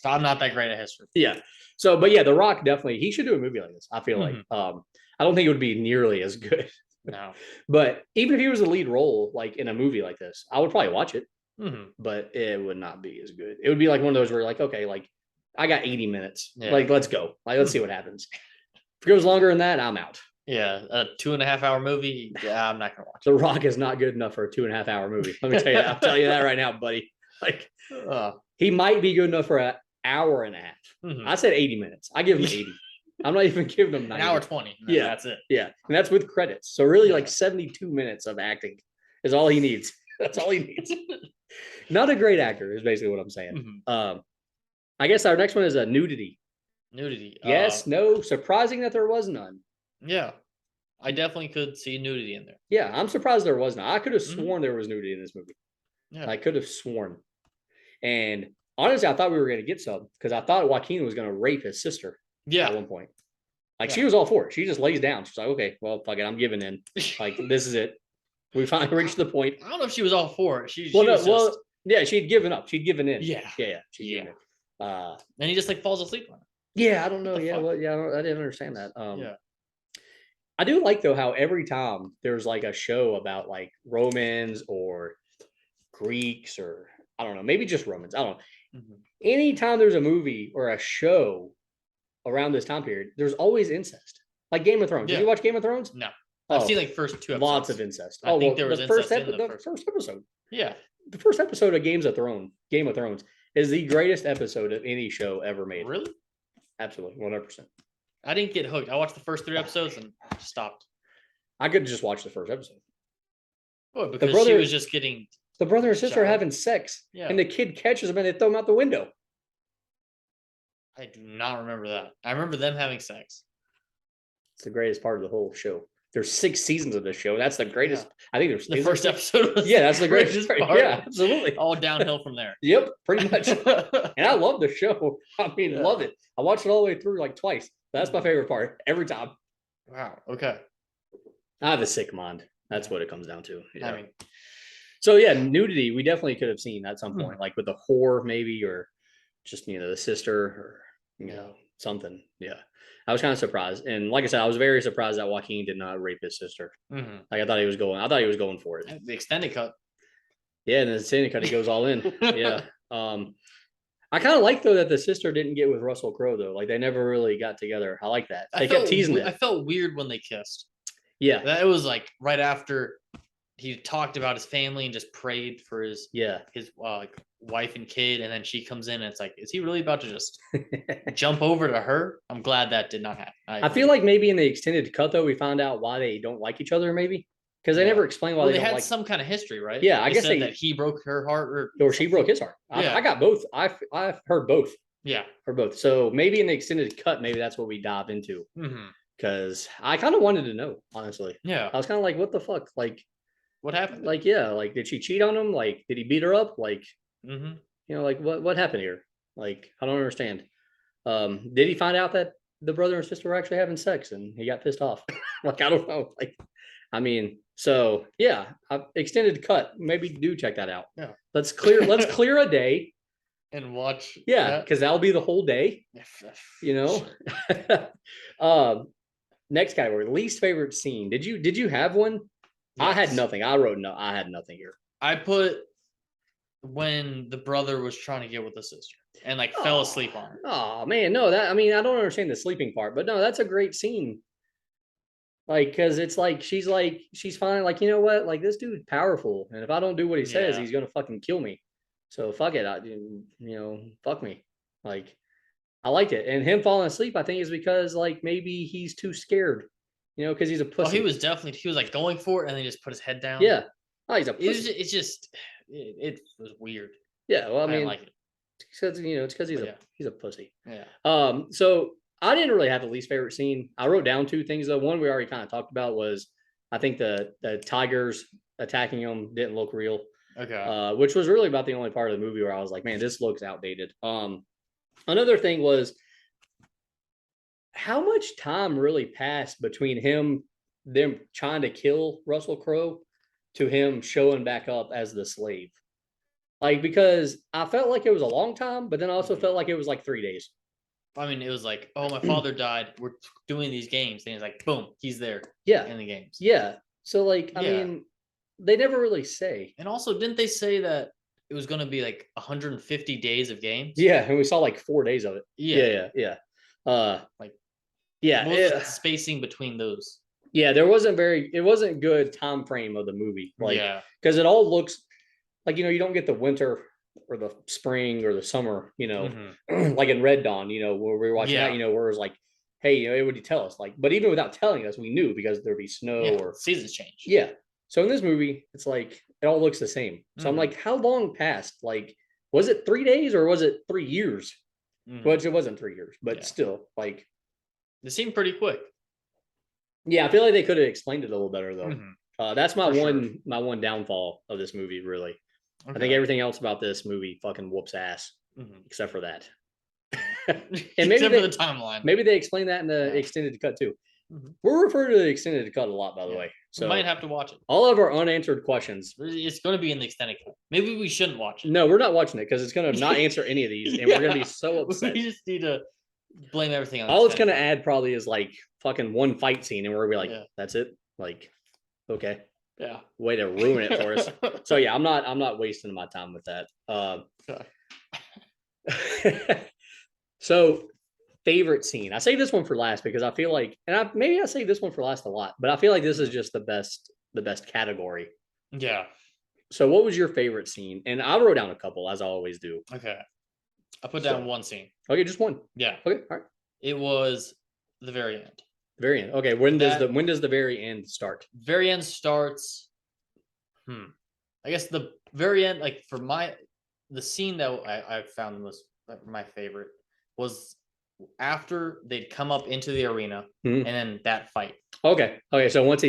Speaker 2: I'm not that great at history.
Speaker 1: Yeah. So, but yeah, The Rock definitely. He should do a movie like this. I feel like. I don't think it would be nearly as good.
Speaker 2: No.
Speaker 1: But even if he was a lead role, like in a movie like this, I would probably watch it.
Speaker 2: Mm-hmm.
Speaker 1: But it would not be as good. It would be like one of those where you're like, okay, like I got 80 minutes. Yeah. Like, let's go. Like, let's see what happens. If it goes longer than that, I'm out.
Speaker 2: Yeah, a 2.5 hour movie. Yeah, I'm not gonna watch.
Speaker 1: The Rock is not good enough for a 2.5 hour movie. Let me tell you that. I'll tell you that right now, buddy. Like, he might be good enough for an hour and a half.
Speaker 2: Mm-hmm.
Speaker 1: I said 80 minutes. I give him 80. I'm not even giving him 90.
Speaker 2: An hour 20.
Speaker 1: Yeah,
Speaker 2: that's it.
Speaker 1: Yeah, and that's with credits. So really, like 72 minutes of acting is all he needs. That's all he needs. Not a great actor is basically what I'm saying.
Speaker 2: Mm-hmm.
Speaker 1: I guess our next one is a Nudity.
Speaker 2: Nudity.
Speaker 1: Yes, no. Surprising that there was none.
Speaker 2: Yeah. I definitely could see nudity in there.
Speaker 1: Yeah, I'm surprised there was none. I could have sworn there was nudity in this movie.
Speaker 2: Yeah.
Speaker 1: I could have sworn. And honestly, I thought we were going to get some because I thought Joaquin was going to rape his sister at one point. Like, she was all for it. She just lays down. She's like, okay, well, fuck it. I'm giving in. Like, this is it. We finally reached the point.
Speaker 2: I don't know if she was all for it.
Speaker 1: Yeah, she'd given up. She'd given in.
Speaker 2: Yeah.
Speaker 1: She'd given in.
Speaker 2: And he just like falls asleep on her.
Speaker 1: Yeah, I don't know. Yeah, I didn't understand that. I do like though how every time there's like a show about like Romans or Greeks or I don't know, maybe just Romans. I don't know. Mm-hmm. Anytime there's a movie or a show around this time period, there's always incest. Like Game of Thrones. Did you watch Game of Thrones?
Speaker 2: No. I've seen like first 2 episodes.
Speaker 1: Lots of incest.
Speaker 2: I think there was the first
Speaker 1: episode.
Speaker 2: Yeah.
Speaker 1: The first episode of Game of Thrones is the greatest episode of any show ever made.
Speaker 2: Really?
Speaker 1: Absolutely. 100%.
Speaker 2: I didn't get hooked. I watched the first 3 episodes and stopped.
Speaker 1: I could just watch the first episode.
Speaker 2: Oh, because she was just getting...
Speaker 1: The brother and sister are having sex, and the kid catches them and they throw them out the window.
Speaker 2: I do not remember that. I remember them having sex.
Speaker 1: It's the greatest part of the whole show. There's 6 seasons of this show. That's the greatest. Yeah. I think there's
Speaker 2: the first episode.
Speaker 1: That's the greatest part. Yeah, absolutely.
Speaker 2: All downhill from there.
Speaker 1: Yep, pretty much. And I love the show. I mean, love it. I watched it all the way through like twice. That's my favorite part every time.
Speaker 2: Wow. Okay.
Speaker 1: I have a sick mind. That's what it comes down to.
Speaker 2: Yeah. I mean,
Speaker 1: so yeah, Nudity. We definitely could have seen at some point, like with the whore, maybe, or just the sister, or something. Yeah. I was kind of surprised, and like I said, I was very surprised that Joaquin did not rape his sister. Mm-hmm. Like I thought he was going for it.
Speaker 2: The extended cut.
Speaker 1: Yeah, and the extended cut, he goes all in. Yeah. I kind of like though that the sister didn't get with Russell Crowe though. Like they never really got together. I like that. They kept teasing it.
Speaker 2: I felt weird when they kissed.
Speaker 1: Yeah,
Speaker 2: that it was like right after he talked about his family and just prayed for his wife and kid, and then she comes in and it's like, is he really about to just jump over to her? I'm glad that did not happen.
Speaker 1: I feel like maybe in the extended cut though, we found out why they don't like each other, maybe because they never explained why they
Speaker 2: had some kind of history, right?
Speaker 1: Yeah, I guess
Speaker 2: that he broke her heart
Speaker 1: or she broke his heart. I got both. I've heard both.
Speaker 2: Yeah,
Speaker 1: heard both. So maybe in the extended cut, maybe that's what we dive into. Because I kind of wanted to know, honestly.
Speaker 2: Yeah,
Speaker 1: I was kind of like, what the fuck, like.
Speaker 2: What happened?
Speaker 1: Like, like, did she cheat on him? Like, did he beat her up? Like, like what happened here? Like, I don't understand. Did he find out that the brother and sister were actually having sex and he got pissed off? Like, I don't know. Like, I mean, so yeah, extended cut. Maybe do check that out.
Speaker 2: Yeah.
Speaker 1: Let's clear a day
Speaker 2: and watch.
Speaker 1: Yeah, because that'll be the whole day. Next category, least favorite scene. Did you have one? Yes. I had nothing. I had nothing here.
Speaker 2: I put when the brother was trying to get with the sister and like fell asleep on her.
Speaker 1: Oh man, no, I don't understand the sleeping part, but no, that's a great scene. Like, because it's like she's finally like, you know what? Like this dude's powerful, and if I don't do what he says, he's gonna fucking kill me. So fuck it, fuck me. Like, I liked it, and him falling asleep, I think, is because like maybe he's too scared. Because he's a pussy.
Speaker 2: Oh, he was like going for it and then just put his head down.
Speaker 1: Yeah. Oh, he's a pussy.
Speaker 2: It was weird.
Speaker 1: Yeah. Well, I mean,
Speaker 2: like it.
Speaker 1: It's because he's a pussy.
Speaker 2: Yeah.
Speaker 1: So I didn't really have the least favorite scene. I wrote down 2 things though. One we already kind of talked about was I think the tigers attacking him didn't look real.
Speaker 2: Okay.
Speaker 1: Which was really about the only part of the movie where I was like, man, this looks outdated. Another thing was, how much time really passed between them trying to kill Russell Crowe to him showing back up as the slave? Like, because I felt like it was a long time, but then I also felt like it was like 3 days.
Speaker 2: I mean, it was like, oh, my father died. We're doing these games. And it's like, boom, he's there.
Speaker 1: Yeah.
Speaker 2: In the games.
Speaker 1: Yeah. So like, I mean, they never really say.
Speaker 2: And also, didn't they say that it was going to be like 150 days of games?
Speaker 1: Yeah. And we saw like 4 days of it. Yeah. Yeah,
Speaker 2: what was the spacing between those?
Speaker 1: Yeah, it wasn't good time frame of the movie. Like, because it all looks like, you don't get the winter or the spring or the summer, like in Red Dawn, where we were watching that, where it was like, hey, it would tell us, like, but even without telling us, we knew because there'd be snow or
Speaker 2: seasons change.
Speaker 1: Yeah. So in this movie, it's like, it all looks the same. So I'm like, how long passed? Like, was it 3 days or was it 3 years? Which it wasn't 3 years, but still, like.
Speaker 2: It seemed pretty quick.
Speaker 1: Yeah, I feel like they could have explained it a little better though. That's my one downfall of this movie, really. Okay. I think everything else about this movie fucking whoops ass, except for that.
Speaker 2: And maybe for the timeline.
Speaker 1: Maybe they explain that in the extended cut too. We're referring to the extended cut a lot, by the way. So
Speaker 2: we might have to watch it.
Speaker 1: All of our unanswered questions.
Speaker 2: It's going to be in the extended cut. Maybe we shouldn't watch it.
Speaker 1: No, we're not watching it because it's going to not answer any of these, and we're going to be so upset.
Speaker 2: We just need to blame everything on.
Speaker 1: All it's gonna add probably is like fucking one fight scene, and we're gonna be like,
Speaker 2: Yeah.
Speaker 1: that's it. Like, okay,
Speaker 2: yeah,
Speaker 1: way to ruin it for us. So yeah, I'm not wasting my time with that. So favorite scene. I say this one for last because I feel like, and maybe I say this one for last a lot, but I feel like this is just the best category.
Speaker 2: Yeah.
Speaker 1: So what was your favorite scene? And I wrote down a couple, as I always do.
Speaker 2: Okay. I put down one scene.
Speaker 1: Okay, just one.
Speaker 2: Yeah.
Speaker 1: Okay, all right.
Speaker 2: It was the very end.
Speaker 1: Very end. Okay, when does the very end start?
Speaker 2: Very end starts. I guess the very end, like for the scene that I found was my favorite was after they'd come up into the arena and then that fight.
Speaker 1: Okay. So once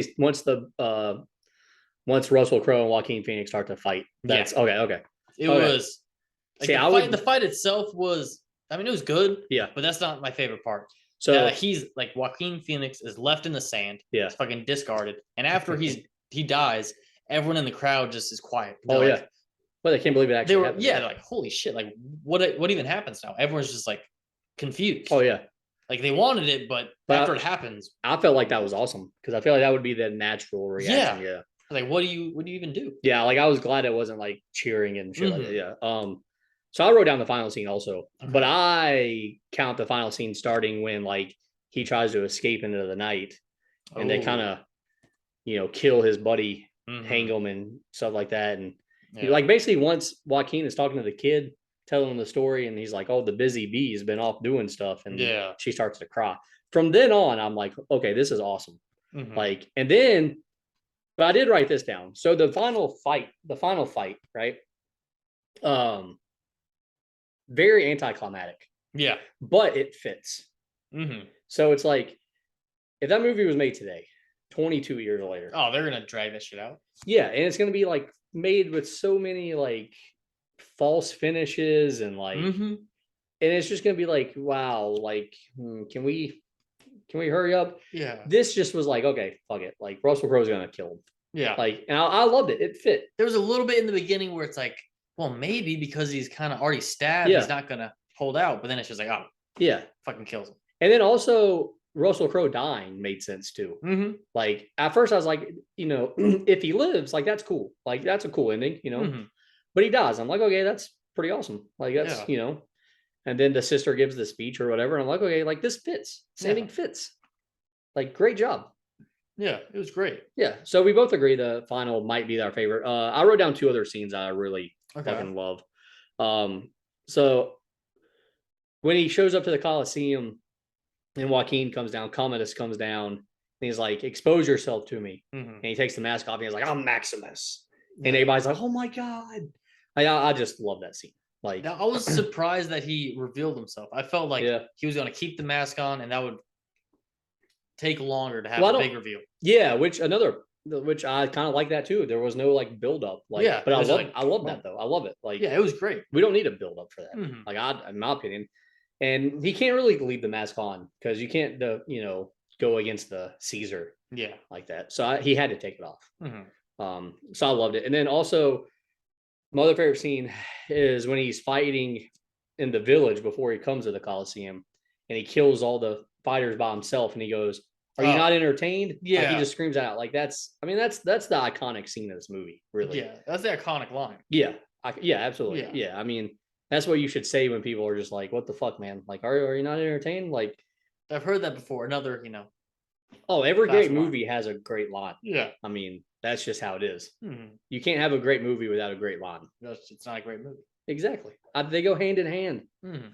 Speaker 1: Russell Crowe and Joaquin Phoenix start to fight, that's okay.
Speaker 2: It was like the fight itself was, I mean, it was good.
Speaker 1: Yeah.
Speaker 2: But that's not my favorite part.
Speaker 1: So
Speaker 2: he's like Joaquin Phoenix is left in the sand.
Speaker 1: Yeah.
Speaker 2: Fucking discarded. And after he dies, everyone in the crowd just is quiet.
Speaker 1: They're yeah. Well, they can't believe it actually happened.
Speaker 2: Yeah, they're like, holy shit, like what even happens now? Everyone's just like confused.
Speaker 1: Oh yeah.
Speaker 2: Like they wanted it, but after it happens.
Speaker 1: I felt like that was awesome because I feel like that would be the natural reaction. Yeah.
Speaker 2: Like what do you even do?
Speaker 1: Yeah, like I was glad it wasn't like cheering and shit like that. Yeah. So I wrote down the final scene also, but I count the final scene starting when like he tries to escape into the night and they kind of, kill his buddy, hang him and stuff like that. And like basically once Joaquin is talking to the kid, telling him the story, and he's like, oh, the busy bee has been off doing stuff. And she starts to cry. From then on, I'm like, okay, this is awesome. Like, and then, but I did write this down. So the final fight, right? Very anticlimactic.
Speaker 2: Yeah.
Speaker 1: But it fits. So it's like, if that movie was made today, 22 years later.
Speaker 2: Oh, they're going to drag that shit out.
Speaker 1: Yeah. And it's going to be like made with so many like false finishes and like, and it's just going to be like, wow, like, can we hurry up?
Speaker 2: Yeah.
Speaker 1: This just was like, okay, fuck it. Like Russell Crowe's going to kill him.
Speaker 2: Yeah.
Speaker 1: Like, and I loved it. It fit.
Speaker 2: There was a little bit in the beginning where it's like, well, maybe because he's kind of already stabbed, he's not going to hold out. But then it's just like, oh,
Speaker 1: yeah,
Speaker 2: fucking kills him.
Speaker 1: And then also Russell Crowe dying made sense too. Like at first I was like, if he lives, like that's cool. Like that's a cool ending, But he dies. I'm like, okay, that's pretty awesome. Like that's, and then the sister gives the speech or whatever. And I'm like, okay, like this fits. This ending fits. Like great job.
Speaker 2: Yeah, it was great.
Speaker 1: Yeah. So we both agree the final might be our favorite. I wrote down two other scenes I really fucking love. So when he shows up to the Coliseum and Joaquin comes down, Commodus comes down, and he's like, expose yourself to me. And he takes the mask off and he's like, I'm Maximus. And everybody's like, oh my God. I just love that scene. Like
Speaker 2: I was surprised that he revealed himself. I felt like he was going to keep the mask on and that would take longer to have a big reveal. Yeah, which I kind of like that too. There was no like build up. Like, but I love that though. I love it. Like, it was great.
Speaker 1: We don't need a build up for that. Like, in my opinion, and he can't really leave the mask on because you can't, go against the Caesar. Yeah, like that. So he had to take it off. So I loved it. And then also, my other favorite scene is when he's fighting in the village before he comes to the Coliseum, and he kills all the fighters by himself, and he goes, are you not entertained? Yeah. Like he just screams out. Like that's the iconic scene of this movie, really. Yeah,
Speaker 2: that's the iconic line.
Speaker 1: Yeah. Absolutely. Yeah. I mean, that's what you should say when people are just like, what the fuck, man? Like, are you not entertained? Like,
Speaker 2: I've heard that before. Another,
Speaker 1: every great movie has a great line.
Speaker 2: Yeah.
Speaker 1: I mean, that's just how it is. You can't have a great movie without a great line.
Speaker 2: It's not a great movie.
Speaker 1: Exactly. They go hand in hand.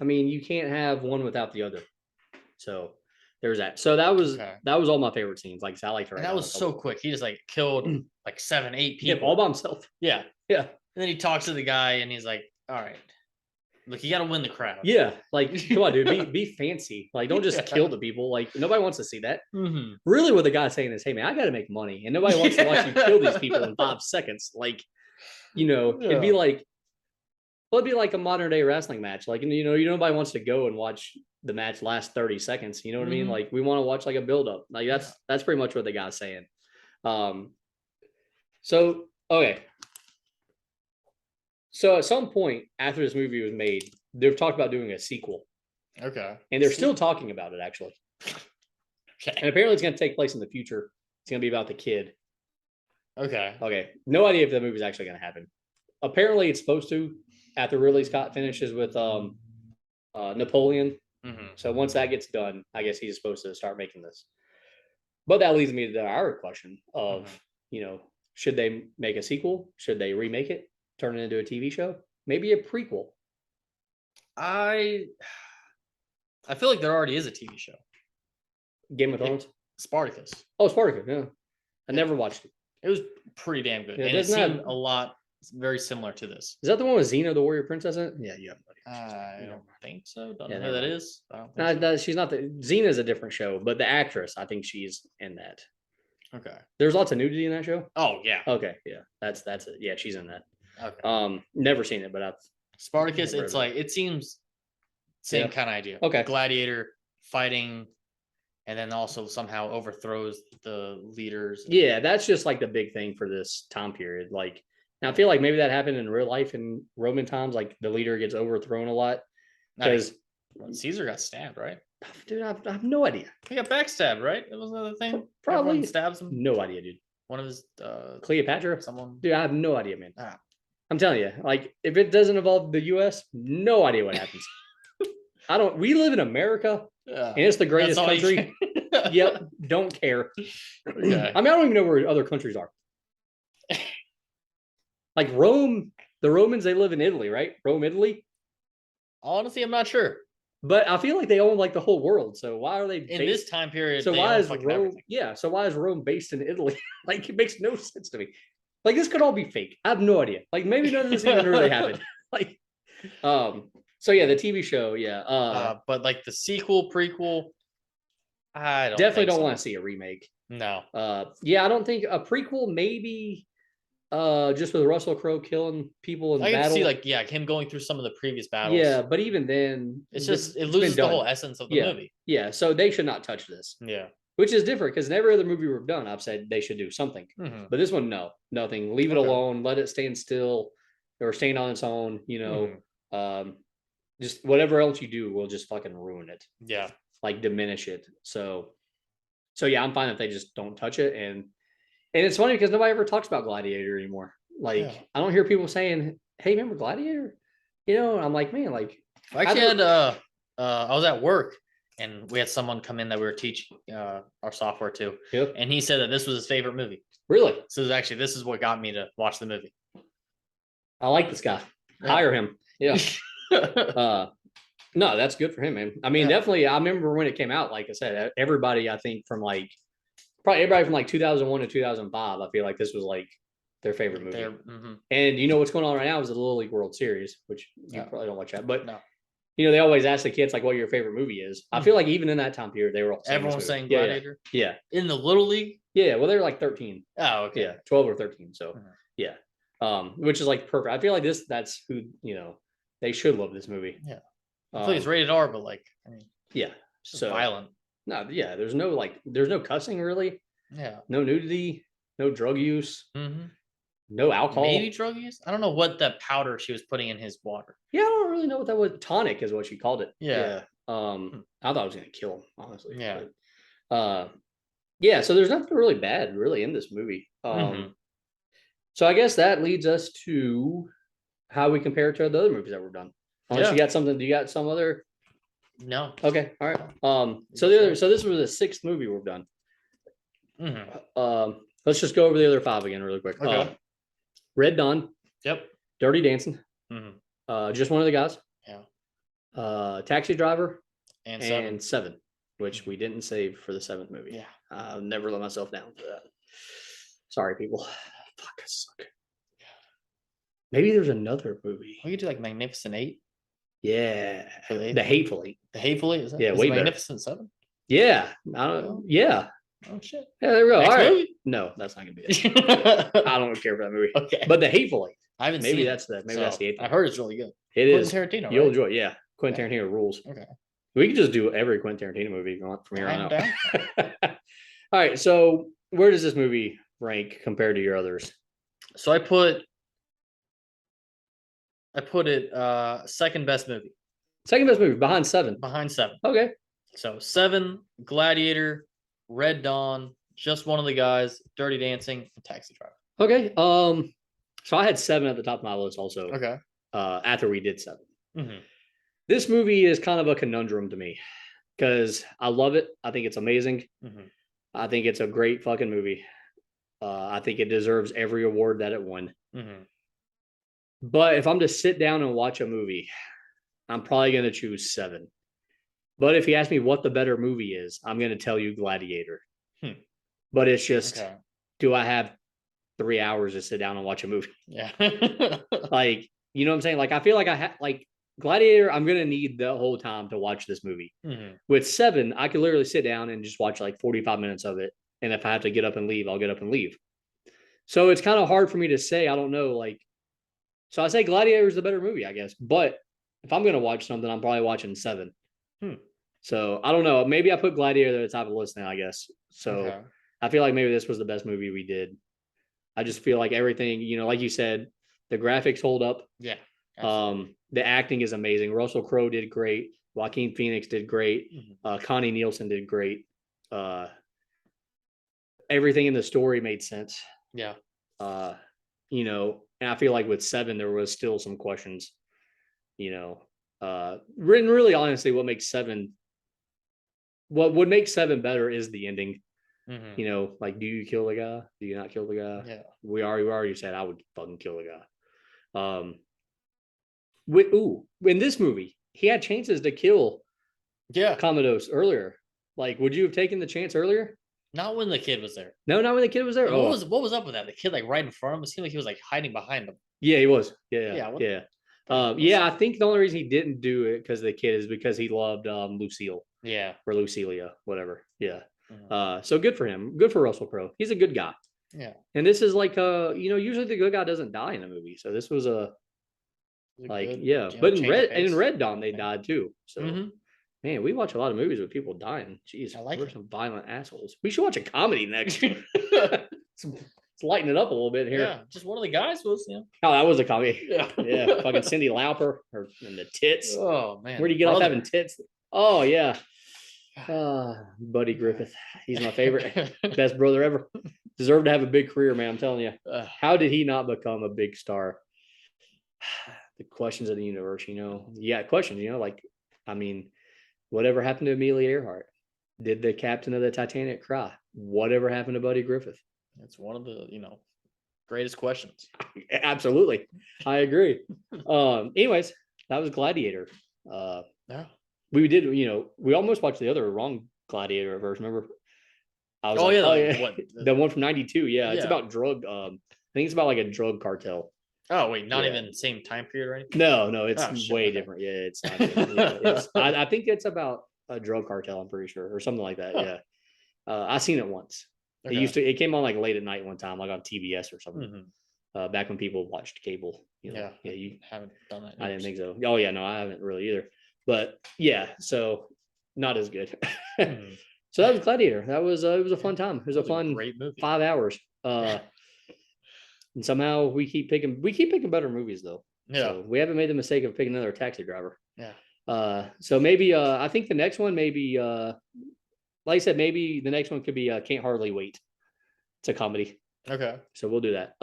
Speaker 1: I mean, you can't have one without the other. So there's that. So that was all my favorite scenes. Like I said, I liked it.
Speaker 2: And that was so quick. He just like killed like 7, 8 people
Speaker 1: all by himself.
Speaker 2: Yeah.
Speaker 1: Yeah.
Speaker 2: And then he talks to the guy and he's like, all right, look, you got to win the crowd.
Speaker 1: Yeah. Like, come on, dude, be fancy. Like, don't just kill the people. Like, nobody wants to see that. Really what the guy's saying is, hey man, I got to make money. And nobody wants to watch you kill these people in 5 seconds. Like, it'd be like, it'd be like a modern day wrestling match. Like, nobody wants to go and watch the match last 30 seconds. You know what I mean? Like, we want to watch like a build up. Like that's pretty much what the guy's saying. So, okay. So at some point after this movie was made, they've talked about doing a sequel.
Speaker 2: Okay.
Speaker 1: And they're still talking about it, actually.
Speaker 2: Okay.
Speaker 1: And apparently it's going to take place in the future. It's going to be about the kid.
Speaker 2: Okay.
Speaker 1: Okay. No idea if the movie's actually going to happen. Apparently it's supposed to after Ridley Scott finishes with Napoleon.
Speaker 2: Mm-hmm.
Speaker 1: So once that gets done, I guess he's supposed to start making this. But that leads me to our question of, should they make a sequel? Should they remake it, turn it into a TV show? Maybe a prequel?
Speaker 2: I feel like there already is a TV show.
Speaker 1: Game of Thrones?
Speaker 2: Spartacus.
Speaker 1: Oh, Spartacus, yeah. I never watched it.
Speaker 2: It was pretty damn good.
Speaker 1: Yeah,
Speaker 2: and it seemed a lot very similar to this.
Speaker 1: Is that the one with Xena, the warrior princess in it? Yeah, you have
Speaker 2: I don't think so. Don't know who that is.
Speaker 1: She's not Xena's a different show, but the actress, I think she's in that.
Speaker 2: Okay.
Speaker 1: There's lots of nudity in that show.
Speaker 2: Oh yeah.
Speaker 1: Okay, yeah. That's it. Yeah, she's in that.
Speaker 2: Okay.
Speaker 1: Never seen it, but I've
Speaker 2: Spartacus, it's like it seems same kind of idea.
Speaker 1: Okay.
Speaker 2: Gladiator fighting and then also somehow overthrows the leaders.
Speaker 1: Yeah, that's just like the big thing for this time period. Like, now I feel like maybe that happened in real life in Roman times, like the leader gets overthrown a lot. Because
Speaker 2: Caesar got stabbed, right?
Speaker 1: Dude, I have no idea.
Speaker 2: He got backstabbed, right? That was another thing.
Speaker 1: Probably.
Speaker 2: Everyone stabs him.
Speaker 1: No idea, dude.
Speaker 2: One of his
Speaker 1: Cleopatra?
Speaker 2: Someone.
Speaker 1: Dude, I have no idea, man. I'm telling you, like, if it doesn't involve the US, no idea what happens. We live in America, and it's the greatest country. Yep, don't care.
Speaker 2: Okay.
Speaker 1: I mean, I don't even know where other countries are. Like Rome, the Romans, they live in Italy, right? Rome, Italy.
Speaker 2: Honestly, I'm not sure.
Speaker 1: But I feel like they own like the whole world. So why are they
Speaker 2: in this time period?
Speaker 1: So why is Rome? Everything. Yeah. So why is Rome based in Italy? Like it makes no sense to me. Like this could all be fake. I have no idea. Like maybe none of this even really happened. Like, so yeah, the TV show, yeah.
Speaker 2: But like the sequel, prequel, I
Speaker 1: definitely don't want to see a remake.
Speaker 2: No.
Speaker 1: Yeah, I don't think a prequel. Maybe, just with Russell Crowe killing people in
Speaker 2: I
Speaker 1: battle.
Speaker 2: can see like him going through some of the previous battles.
Speaker 1: Yeah, but even then,
Speaker 2: it loses the whole essence of the movie.
Speaker 1: Yeah, so they should not touch this.
Speaker 2: Yeah.
Speaker 1: Which is different because in every other movie we've done, I've said they should do something. Mm-hmm. But this one, no, nothing. Leave it alone. Let it stand still or stand on its own. Just whatever else you do will just fucking ruin it.
Speaker 2: Yeah. Like
Speaker 1: diminish it. So yeah, I'm fine if they just don't touch it. And it's funny because nobody ever talks about Gladiator anymore. Like I don't hear people saying, "Hey, remember Gladiator?" I'm like, man, like
Speaker 2: I actually had I was at work. And we had someone come in that we were teaching our software to. Yep. And he said that this was his favorite movie.
Speaker 1: Really?
Speaker 2: So this is what got me to watch the movie.
Speaker 1: I like this guy. Hire him. Yeah. No, that's good for him, man. I mean, definitely. I remember when it came out, like I said, everybody, I think probably everybody from like 2001 to 2005, I feel like this was like their favorite movie. Mm-hmm. And you know what's going on right now is the Little League World Series, which you probably don't watch that, but no. They always ask the kids like what your favorite movie is. I feel like even in that time period, they were all
Speaker 2: everyone was saying Gladiator.
Speaker 1: Yeah.
Speaker 2: In the Little League.
Speaker 1: Yeah. Well, they're like 13.
Speaker 2: Oh, okay.
Speaker 1: Yeah, 12 or 13. So, yeah. Which is like perfect. I feel like that's who they should love this movie.
Speaker 2: Yeah. I feel like it's rated R, but like
Speaker 1: yeah,
Speaker 2: so violent.
Speaker 1: No, yeah. There's no cussing really.
Speaker 2: Yeah.
Speaker 1: No nudity. No drug use.
Speaker 2: Mm-hmm.
Speaker 1: No alcohol.
Speaker 2: Maybe drug use? I don't know what that powder she was putting in his water.
Speaker 1: Yeah, I don't really know what that was. Tonic is what she called it.
Speaker 2: Yeah.
Speaker 1: I thought I was gonna kill him, honestly.
Speaker 2: Yeah.
Speaker 1: But, yeah, so there's nothing really bad really in this movie. So I guess that leads us to how we compare to the other movies that we've done. Unless you got something, do you got some other?
Speaker 2: No.
Speaker 1: Okay, all right. So this was the sixth movie we've done.
Speaker 2: Mm-hmm.
Speaker 1: Let's just go over the other five again really quick.
Speaker 2: Okay.
Speaker 1: Red Dawn.
Speaker 2: Yep.
Speaker 1: Dirty Dancing.
Speaker 2: Mm-hmm.
Speaker 1: Just One of the Guys.
Speaker 2: Yeah.
Speaker 1: Taxi Driver.
Speaker 2: And
Speaker 1: Seven, which we didn't save for the seventh movie.
Speaker 2: Yeah.
Speaker 1: I'll never let myself down for that. Sorry, people. Fuck, I suck.
Speaker 2: Yeah.
Speaker 1: Maybe there's another movie.
Speaker 2: We could do like Magnificent Eight.
Speaker 1: Yeah. The Hateful Eight.
Speaker 2: The Hateful Eight? Is that?
Speaker 1: Yeah, way
Speaker 2: Magnificent Seven?
Speaker 1: Yeah. I don't. Yeah.
Speaker 2: Oh shit.
Speaker 1: Yeah, there we go.
Speaker 2: Next
Speaker 1: all right.
Speaker 2: movie?
Speaker 1: No, that's not gonna be it. I don't care for that movie.
Speaker 2: Okay.
Speaker 1: But the Hateful Eight.
Speaker 2: I haven't
Speaker 1: maybe
Speaker 2: seen
Speaker 1: that's the that's the eighth.
Speaker 2: I heard it's really good.
Speaker 1: It is.
Speaker 2: Quentin Tarantino.
Speaker 1: You'll
Speaker 2: right?
Speaker 1: enjoy it. Yeah. Quentin Tarantino rules.
Speaker 2: Okay.
Speaker 1: We can just do every Quentin Tarantino movie if you want from here on out.
Speaker 2: Down.
Speaker 1: All right. So where does this movie rank compared to your others?
Speaker 2: So I put it second best movie.
Speaker 1: Second best movie behind Seven.
Speaker 2: Behind 7.
Speaker 1: Okay.
Speaker 2: So 7, Gladiator, Red Dawn, Just One of the Guys, Dirty Dancing, and Taxi Driver.
Speaker 1: Okay. So I had 7 at the top of my list also.
Speaker 2: Okay.
Speaker 1: After we did 7.
Speaker 2: Mm-hmm.
Speaker 1: This movie is kind of a conundrum to me because I love it. I think it's amazing.
Speaker 2: Mm-hmm.
Speaker 1: I think it's a great fucking movie. I think it deserves every award that it won.
Speaker 2: Mm-hmm.
Speaker 1: But if I'm to sit down and watch a movie, I'm probably going to choose 7. But if you ask me what the better movie is, I'm going to tell you Gladiator. But it's just, do I have 3 hours to sit down and watch a movie?
Speaker 2: Yeah.
Speaker 1: Like, you know what I'm saying? Like, I feel like like Gladiator, I'm going to need the whole time to watch this movie.
Speaker 2: Mm-hmm.
Speaker 1: With 7, I could literally sit down and just watch like 45 minutes of it. And if I have to get up and leave, I'll get up and leave. So it's kind of hard for me to say. I don't know. Like, so I say Gladiator is the better movie, I guess. But if I'm going to watch something, I'm probably watching 7. So I don't know. Maybe I put Gladiator at the top of the list now, I guess. So I feel like maybe this was the best movie we did. I just feel like everything, you know, like you said, the graphics hold up.
Speaker 2: Yeah.
Speaker 1: The acting is amazing. Russell Crowe did great. Joaquin Phoenix did great. Connie Nielsen did great. Everything in the story made sense.
Speaker 2: Yeah.
Speaker 1: You know, and I feel like with 7, there was still some questions, you know, really honestly, what would make 7 better is the ending.
Speaker 2: Mm-hmm.
Speaker 1: You know, like, do you kill the guy? Do you not kill the guy?
Speaker 2: Yeah.
Speaker 1: We already said I would fucking kill the guy. In this movie, he had chances to kill Commodus earlier. Like, would you have taken the chance earlier?
Speaker 2: Not when the kid was there.
Speaker 1: No, not when the kid was there.
Speaker 2: And what was up with that? The kid like right in front of him. It seemed like he was like hiding behind him.
Speaker 1: Yeah, he was. Yeah.
Speaker 2: Yeah.
Speaker 1: I think the only reason he didn't do it because of the kid is because he loved Lucille.
Speaker 2: Yeah.
Speaker 1: Or Lucilia, whatever. Yeah.
Speaker 2: Mm-hmm.
Speaker 1: So good for him. Good for Russell Crowe. He's a good guy.
Speaker 2: Yeah.
Speaker 1: And this is like you know, usually the good guy doesn't die in a movie. So this was but in Red Dawn they died too. So man, we watch a lot of movies with people dying. Jeez, we're some violent assholes. We should watch a comedy next. Let's lighten it up a little bit here.
Speaker 2: Yeah, just one of the guys was,
Speaker 1: Oh, that was a comedy. Yeah. Fucking Cindy Lauper and the tits.
Speaker 2: Oh man,
Speaker 1: where do you get off having tits? Oh yeah. Buddy Griffith. He's my favorite. Best brother ever. Deserved to have a big career, man. I'm telling you. How did he not become a big star? The questions of the universe, you know. Yeah, questions, you know, like, I mean, whatever happened to Amelia Earhart? Did the captain of the Titanic cry? Whatever happened to Buddy Griffith?
Speaker 2: It's one of the, greatest questions.
Speaker 1: Absolutely. I agree. Anyways, that was Gladiator.
Speaker 2: Yeah.
Speaker 1: We did, we almost watched the other wrong Gladiator version. Remember? I was the one from 92. Yeah. It's about drug. I think it's about like a drug cartel.
Speaker 2: Oh wait, not even the same time period or anything?
Speaker 1: No, it's way different. Yeah, it's not. I think it's about a drug cartel, I'm pretty sure, or something like that. Yeah. I seen it once. Okay. It came on like late at night one time, like on TBS or something. Back when people watched cable.
Speaker 2: Yeah,
Speaker 1: you
Speaker 2: haven't done that.
Speaker 1: I didn't think so. Oh yeah, no, I haven't really either. But yeah, so not as good. So that was Gladiator. That was it was a fun time. It was a fun
Speaker 2: great movie.
Speaker 1: 5 hours. And somehow we keep picking better movies though.
Speaker 2: Yeah.
Speaker 1: So we haven't made the mistake of picking another Taxi Driver.
Speaker 2: Yeah.
Speaker 1: So maybe I think the next one maybe like I said, maybe the next one could be Can't Hardly Wait. It's a comedy.
Speaker 2: Okay.
Speaker 1: So we'll do that.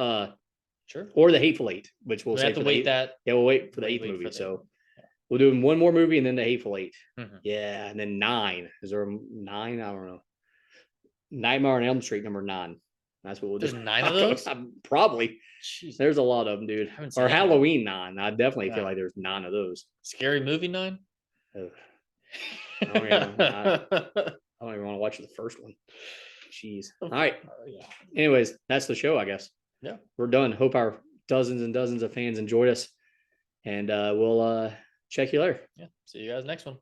Speaker 2: Sure.
Speaker 1: Or The Hateful Eight, which we'll
Speaker 2: have to wait that.
Speaker 1: Yeah, we'll wait for the 8th movie. So we'll do one more movie and then The Hateful Eight. Yeah, and then 9. Is there a 9? I don't know. Nightmare on Elm Street number 9. That's what we'll do.
Speaker 2: There's 9 of those?
Speaker 1: Probably.
Speaker 2: Jeez.
Speaker 1: There's a lot of them, dude. Or Halloween 9. I definitely feel like there's 9 of those.
Speaker 2: Scary Movie 9?
Speaker 1: I don't even want to watch the first one. Jeez. All right. Anyways, that's the show, I guess.
Speaker 2: Yeah.
Speaker 1: We're done. Hope our dozens and dozens of fans enjoyed us. And we'll check you later.
Speaker 2: Yeah. See you guys next one.